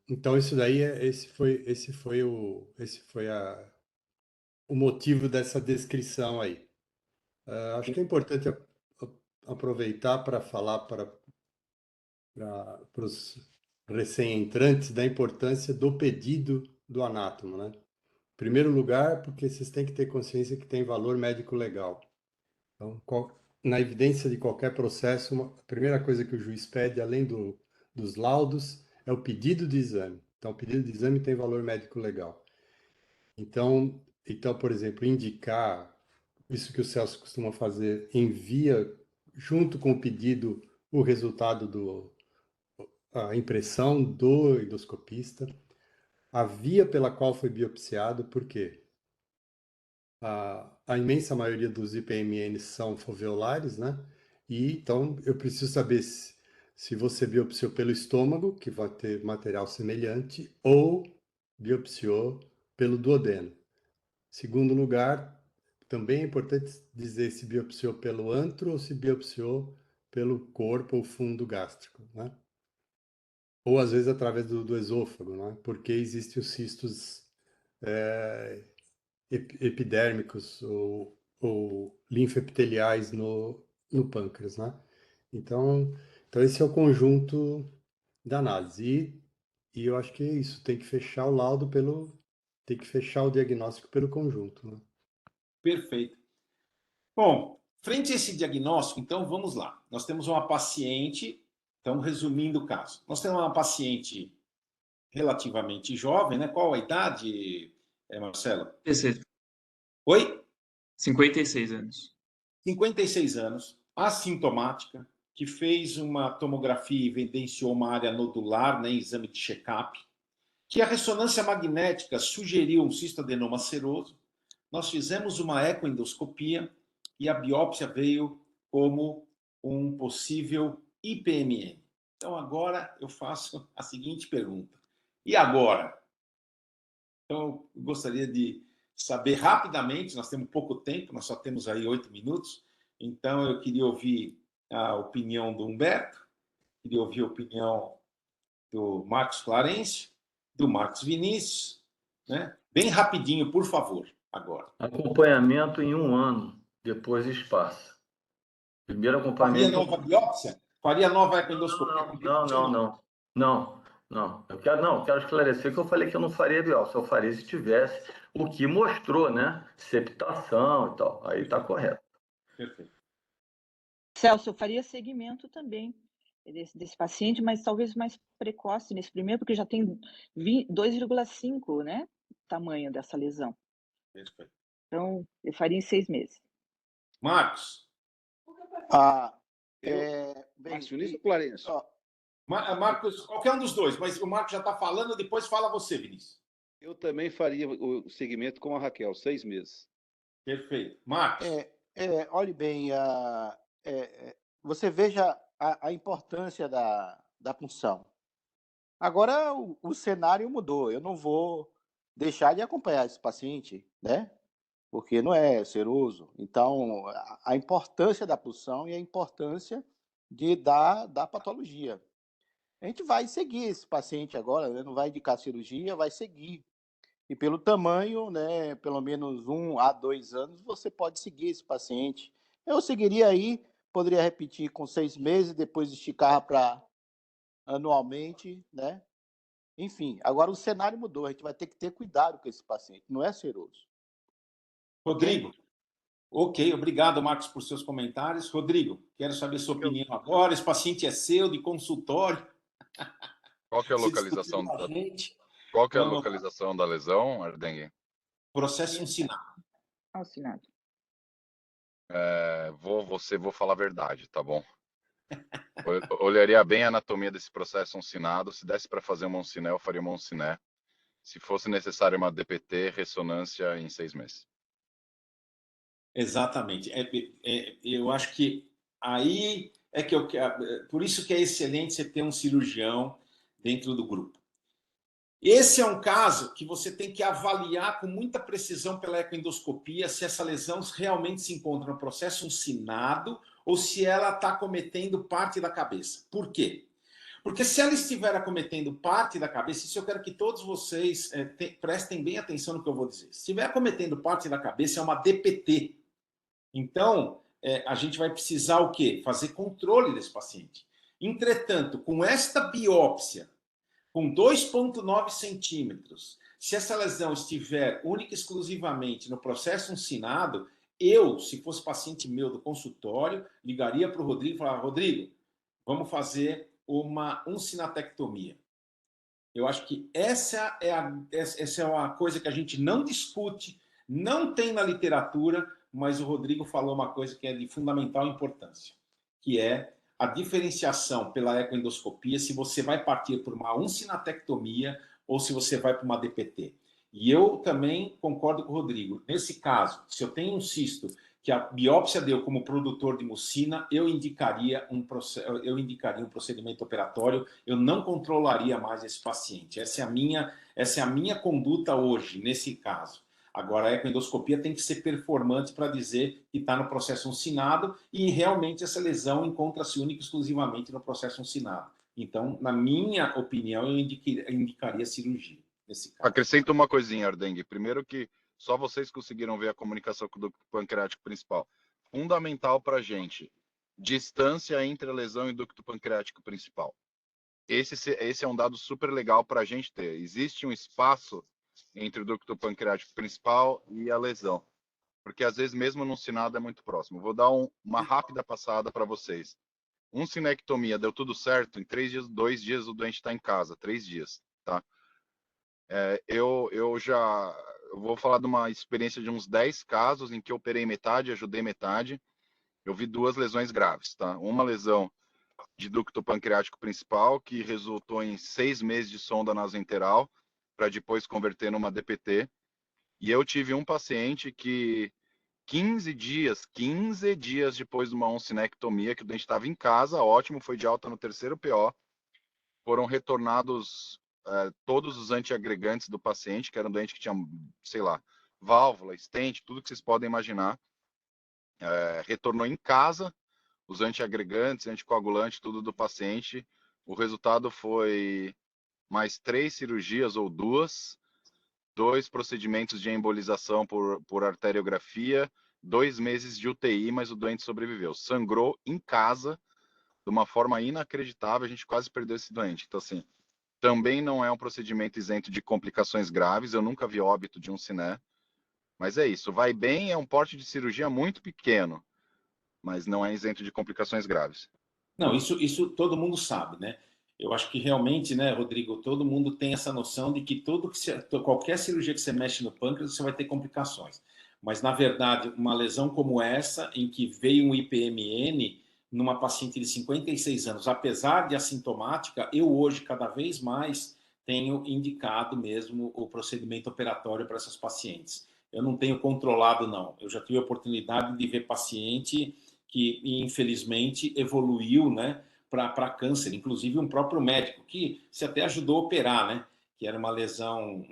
Então isso daí esse foi o motivo dessa descrição aí. Acho que é importante aproveitar para falar para os recém-entrantes da importância do pedido do anátomo, né? Em primeiro lugar, porque vocês têm que ter consciência que tem valor médico legal. Então, na evidência de qualquer processo, a primeira coisa que o juiz pede, além dos laudos, é o pedido de exame. Então, o pedido de exame tem valor médico legal. Então, por exemplo, indicar isso que o Celso costuma fazer, envia junto com o pedido o resultado a impressão do endoscopista, a via pela qual foi biopsiado, por quê? A imensa maioria dos IPMNs são foveolares, né? E então eu preciso saber se você biopsiou pelo estômago, que vai ter material semelhante, ou biopsiou pelo duodeno. Segundo lugar, também é importante dizer se biopsiou pelo antro ou se biopsiou pelo corpo ou fundo gástrico, né? Ou às vezes através do esôfago, né? Porque existem os cistos epidérmicos ou linfoepiteliais no pâncreas, né? Então esse é o conjunto da análise. E eu acho que é isso, tem que fechar o laudo tem que fechar o diagnóstico pelo conjunto, né? Perfeito. Bom, frente a esse diagnóstico, então vamos lá. Nós temos uma paciente, então resumindo o caso, nós temos uma paciente relativamente jovem, né? Qual a idade, Marcelo? 56. Oi? 56 anos. 56 anos, assintomática, que fez uma tomografia e evidenciou uma área nodular, né, em exame de check-up, que a ressonância magnética sugeriu um cistoadenoma seroso. Nós fizemos uma ecoendoscopia e a biópsia veio como um possível IPMN. Então, agora eu faço a seguinte pergunta. E agora? Então, eu gostaria de saber rapidamente, nós temos pouco tempo, nós só temos aí 8 minutos, então eu queria ouvir a opinião do Humberto, queria ouvir a opinião do Marcos Clarencio, do Marcos Vinícius, né? Bem rapidinho, por favor, agora. Acompanhamento em 1 ano, depois espaço. Primeiro Faria acompanhamento. nova biópsia? Faria nova ecoendoscopia? Não. Eu quero esclarecer que eu falei que eu não faria biópsia. Eu faria se tivesse o que mostrou, né? Septação e tal. Aí está correto. Perfeito. Celso, eu faria segmento também desse paciente, mas talvez mais precoce nesse primeiro, porque já tem 2,5, né? Tamanho dessa lesão. Perfeito. Então, eu faria em 6 meses. Marcos. Marcos Vinícius ou Clarencio? Marcos, qualquer um dos dois, mas o Marcos já está falando, depois fala você, Vinícius. Eu também faria o segmento com a Raquel, 6 meses. Perfeito. Marcos? Olhe bem, você veja a importância da punção. Agora o cenário mudou. Eu não vou deixar de acompanhar esse paciente, né? Porque não é seroso. Então, a importância da punção e a importância da patologia. A gente vai seguir esse paciente agora, né? Não vai indicar cirurgia, vai seguir. E pelo tamanho, né, pelo menos 1 a 2 anos, você pode seguir esse paciente. Eu seguiria aí, poderia repetir com 6 meses, depois esticar para anualmente, né? Enfim, agora o cenário mudou, a gente vai ter que ter cuidado com esse paciente, não é seroso. Rodrigo? Ok, obrigado, Marcos, por seus comentários. Rodrigo, quero saber sua opinião agora. Esse paciente é seu, de consultório. Qual que é a Se discutiu localização com a gente. Qual que é a Vamos lá. localização da lesão, Ardengue? Processo ensinado. Assinado. Vou falar a verdade, tá bom? Eu olharia bem a anatomia desse processo uncinado. Se desse para fazer uma unciné, eu faria uma unciné. Se fosse necessário uma DPT, ressonância em 6 meses. Exatamente. Eu acho que aí é que por isso que é excelente você ter um cirurgião dentro do grupo. Esse é um caso que você tem que avaliar com muita precisão pela ecoendoscopia se essa lesão realmente se encontra no processo uncinado ou se ela está acometendo parte da cabeça. Por quê? Porque se ela estiver acometendo parte da cabeça, isso eu quero que todos vocês prestem bem atenção no que eu vou dizer. Se estiver acometendo parte da cabeça, é uma DPT. Então, a gente vai precisar o quê? Fazer controle desse paciente. Entretanto, com esta biópsia, com 2,9 centímetros, se essa lesão estiver única e exclusivamente no processo uncinado, eu, se fosse paciente meu do consultório, ligaria para o Rodrigo e falaria: Rodrigo, vamos fazer uma uncinatectomia. Eu acho que essa é uma coisa que a gente não discute, não tem na literatura, mas o Rodrigo falou uma coisa que é de fundamental importância, que é a diferenciação pela ecoendoscopia, se você vai partir por uma uncinatectomia ou se você vai para uma DPT. E eu também concordo com o Rodrigo. Nesse caso, se eu tenho um cisto que a biópsia deu como produtor de mucina, eu indicaria um procedimento operatório, eu não controlaria mais esse paciente. Essa é a minha conduta hoje, nesse caso. Agora, a ecoendoscopia tem que ser performante para dizer que está no processo uncinado e realmente essa lesão encontra-se única e exclusivamente no processo uncinado. Então, na minha opinião, eu indicaria cirurgia nesse caso. Acrescento uma coisinha, Ardengue. Primeiro que só vocês conseguiram ver a comunicação com o ducto pancreático principal. Fundamental para a gente, distância entre a lesão e o ducto pancreático principal. Esse é um dado super legal para a gente ter. Existe um espaço entre o ducto pancreático principal e a lesão, porque às vezes mesmo no uncinado é muito próximo. Vou dar uma rápida passada para vocês. Uncinectomia, deu tudo certo, em 3 dias, 2 dias o doente está em casa, 3 dias, tá? Eu vou falar de uma experiência de uns 10 casos em que eu operei metade, ajudei metade. Eu vi 2 lesões graves, tá? Uma lesão de ducto pancreático principal, que resultou em 6 meses de sonda nasoenteral, para depois converter numa DPT. E eu tive um paciente que 15 dias depois de uma uncinectomia, que o doente estava em casa, ótimo, foi de alta no 3º PO, foram retornados todos os antiagregantes do paciente, que era um doente que tinha, sei lá, válvula, stent, tudo que vocês podem imaginar. Retornou em casa, os antiagregantes, anticoagulantes, tudo do paciente. O resultado foi mais 3 cirurgias ou 2 procedimentos de embolização por arteriografia, 2 meses de UTI, mas o doente sobreviveu. Sangrou em casa de uma forma inacreditável, a gente quase perdeu esse doente. Então, assim, também não é um procedimento isento de complicações graves, eu nunca vi óbito de unciné, mas é isso, vai bem, é um porte de cirurgia muito pequeno, mas não é isento de complicações graves. Não, isso todo mundo sabe, né? Eu acho que realmente, né, Rodrigo, todo mundo tem essa noção de que qualquer cirurgia que você mexe no pâncreas, você vai ter complicações. Mas, na verdade, uma lesão como essa, em que veio um IPMN numa paciente de 56 anos, apesar de assintomática, eu hoje, cada vez mais, tenho indicado mesmo o procedimento operatório para essas pacientes. Eu não tenho controlado, não. Eu já tive a oportunidade de ver paciente que, infelizmente, evoluiu, né, para câncer, inclusive um próprio médico, que se até ajudou a operar, né, que era uma lesão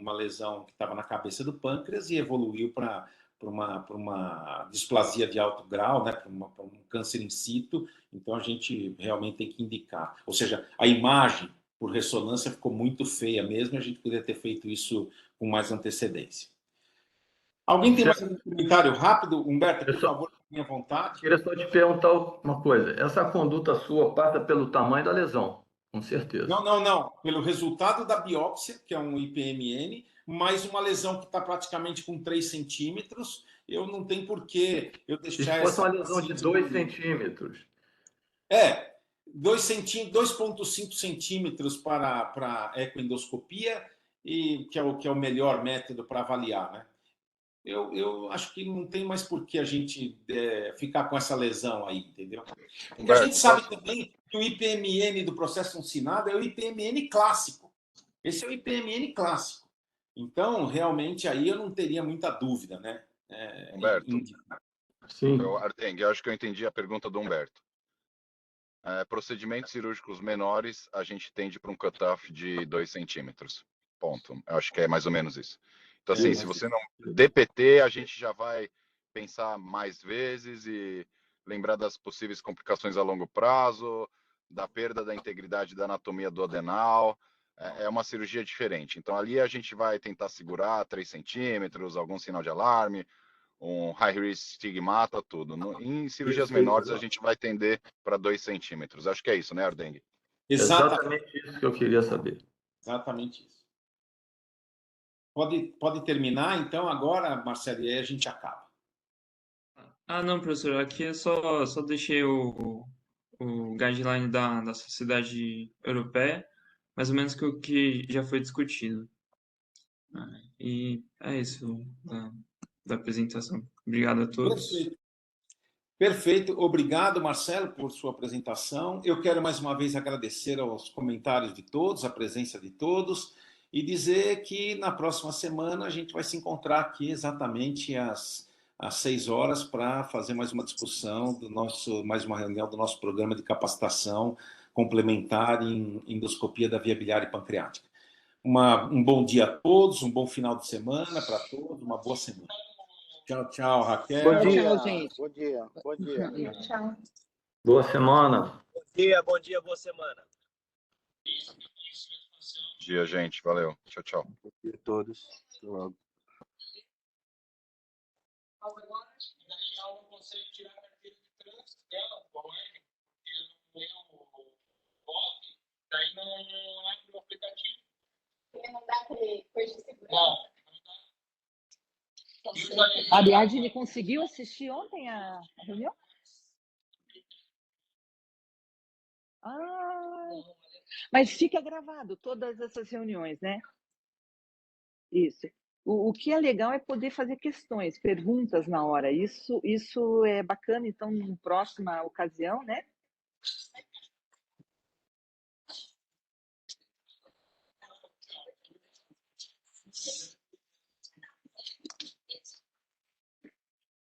que estava na cabeça do pâncreas e evoluiu para uma displasia de alto grau, né, para um câncer in situ. Então, a gente realmente tem que indicar. Ou seja, a imagem por ressonância ficou muito feia mesmo, e a gente poderia ter feito isso com mais antecedência. Alguém tem mais um comentário rápido? Humberto, por favor, tenha vontade. Queria só te perguntar uma coisa. Essa conduta sua passa pelo tamanho da lesão, com certeza. Não. Pelo resultado da biópsia, que é um IPMN, mais uma lesão que está praticamente com 3 centímetros, eu não tenho por que eu deixar essa... Se fosse uma lesão de 2 centímetros. 2,5 centímetros para ecoendoscopia, e que é o melhor método para avaliar, né? Eu acho que não tem mais por que a gente ficar com essa lesão aí, entendeu? Porque a gente sabe também que o IPMN do processo uncinado é o IPMN clássico. Esse é o IPMN clássico. Então, realmente, aí eu não teria muita dúvida, né? Humberto, Sim. Ardengue, eu acho que eu entendi a pergunta do Humberto. Procedimentos cirúrgicos menores, a gente tende para um cutoff de 2 centímetros. Ponto. Eu acho que é mais ou menos isso. Então, assim, se você não... DPT, a gente já vai pensar mais vezes e lembrar das possíveis complicações a longo prazo, da perda da integridade da anatomia do adenal. É uma cirurgia diferente. Então, ali a gente vai tentar segurar 3 centímetros, algum sinal de alarme, um high-risk stigmata, tudo. Em cirurgias menores, a gente vai tender para 2 centímetros. Acho que é isso, né, Ardengue? Exatamente isso que eu queria saber. Exatamente isso. Pode terminar, então, agora, Marcelo, e aí a gente acaba. Não, professor, aqui eu só deixei o guideline da Sociedade Europeia, mais ou menos o que já foi discutido. E é isso da apresentação. Obrigado a todos. Perfeito. Obrigado, Marcelo, por sua apresentação. Eu quero mais uma vez agradecer aos comentários de todos, a presença de todos, e dizer que na próxima semana a gente vai se encontrar aqui exatamente às 6 horas para fazer mais uma discussão mais uma reunião do nosso programa de capacitação complementar em endoscopia da via biliar e pancreática. Um bom dia a todos, um bom final de semana para todos, uma boa semana. Tchau, tchau, Raquel. Bom dia, Tchau, gente. bom dia, bom dia. Tchau. Boa semana. Bom dia, boa semana. Bom dia, gente. Valeu. Tchau, tchau. Bom dia a todos. Até logo. Agora, daí a aula consegue tirar a carteira de trânsito dela, porque não é o BOP, daí não abre o aplicativo. Não dá para coisa de segurança? Não. A Ariadne conseguiu assistir ontem a reunião? Mas fica gravado todas essas reuniões, né? Isso. O que é legal é poder fazer questões, perguntas na hora. Isso é bacana, então, na próxima ocasião, né?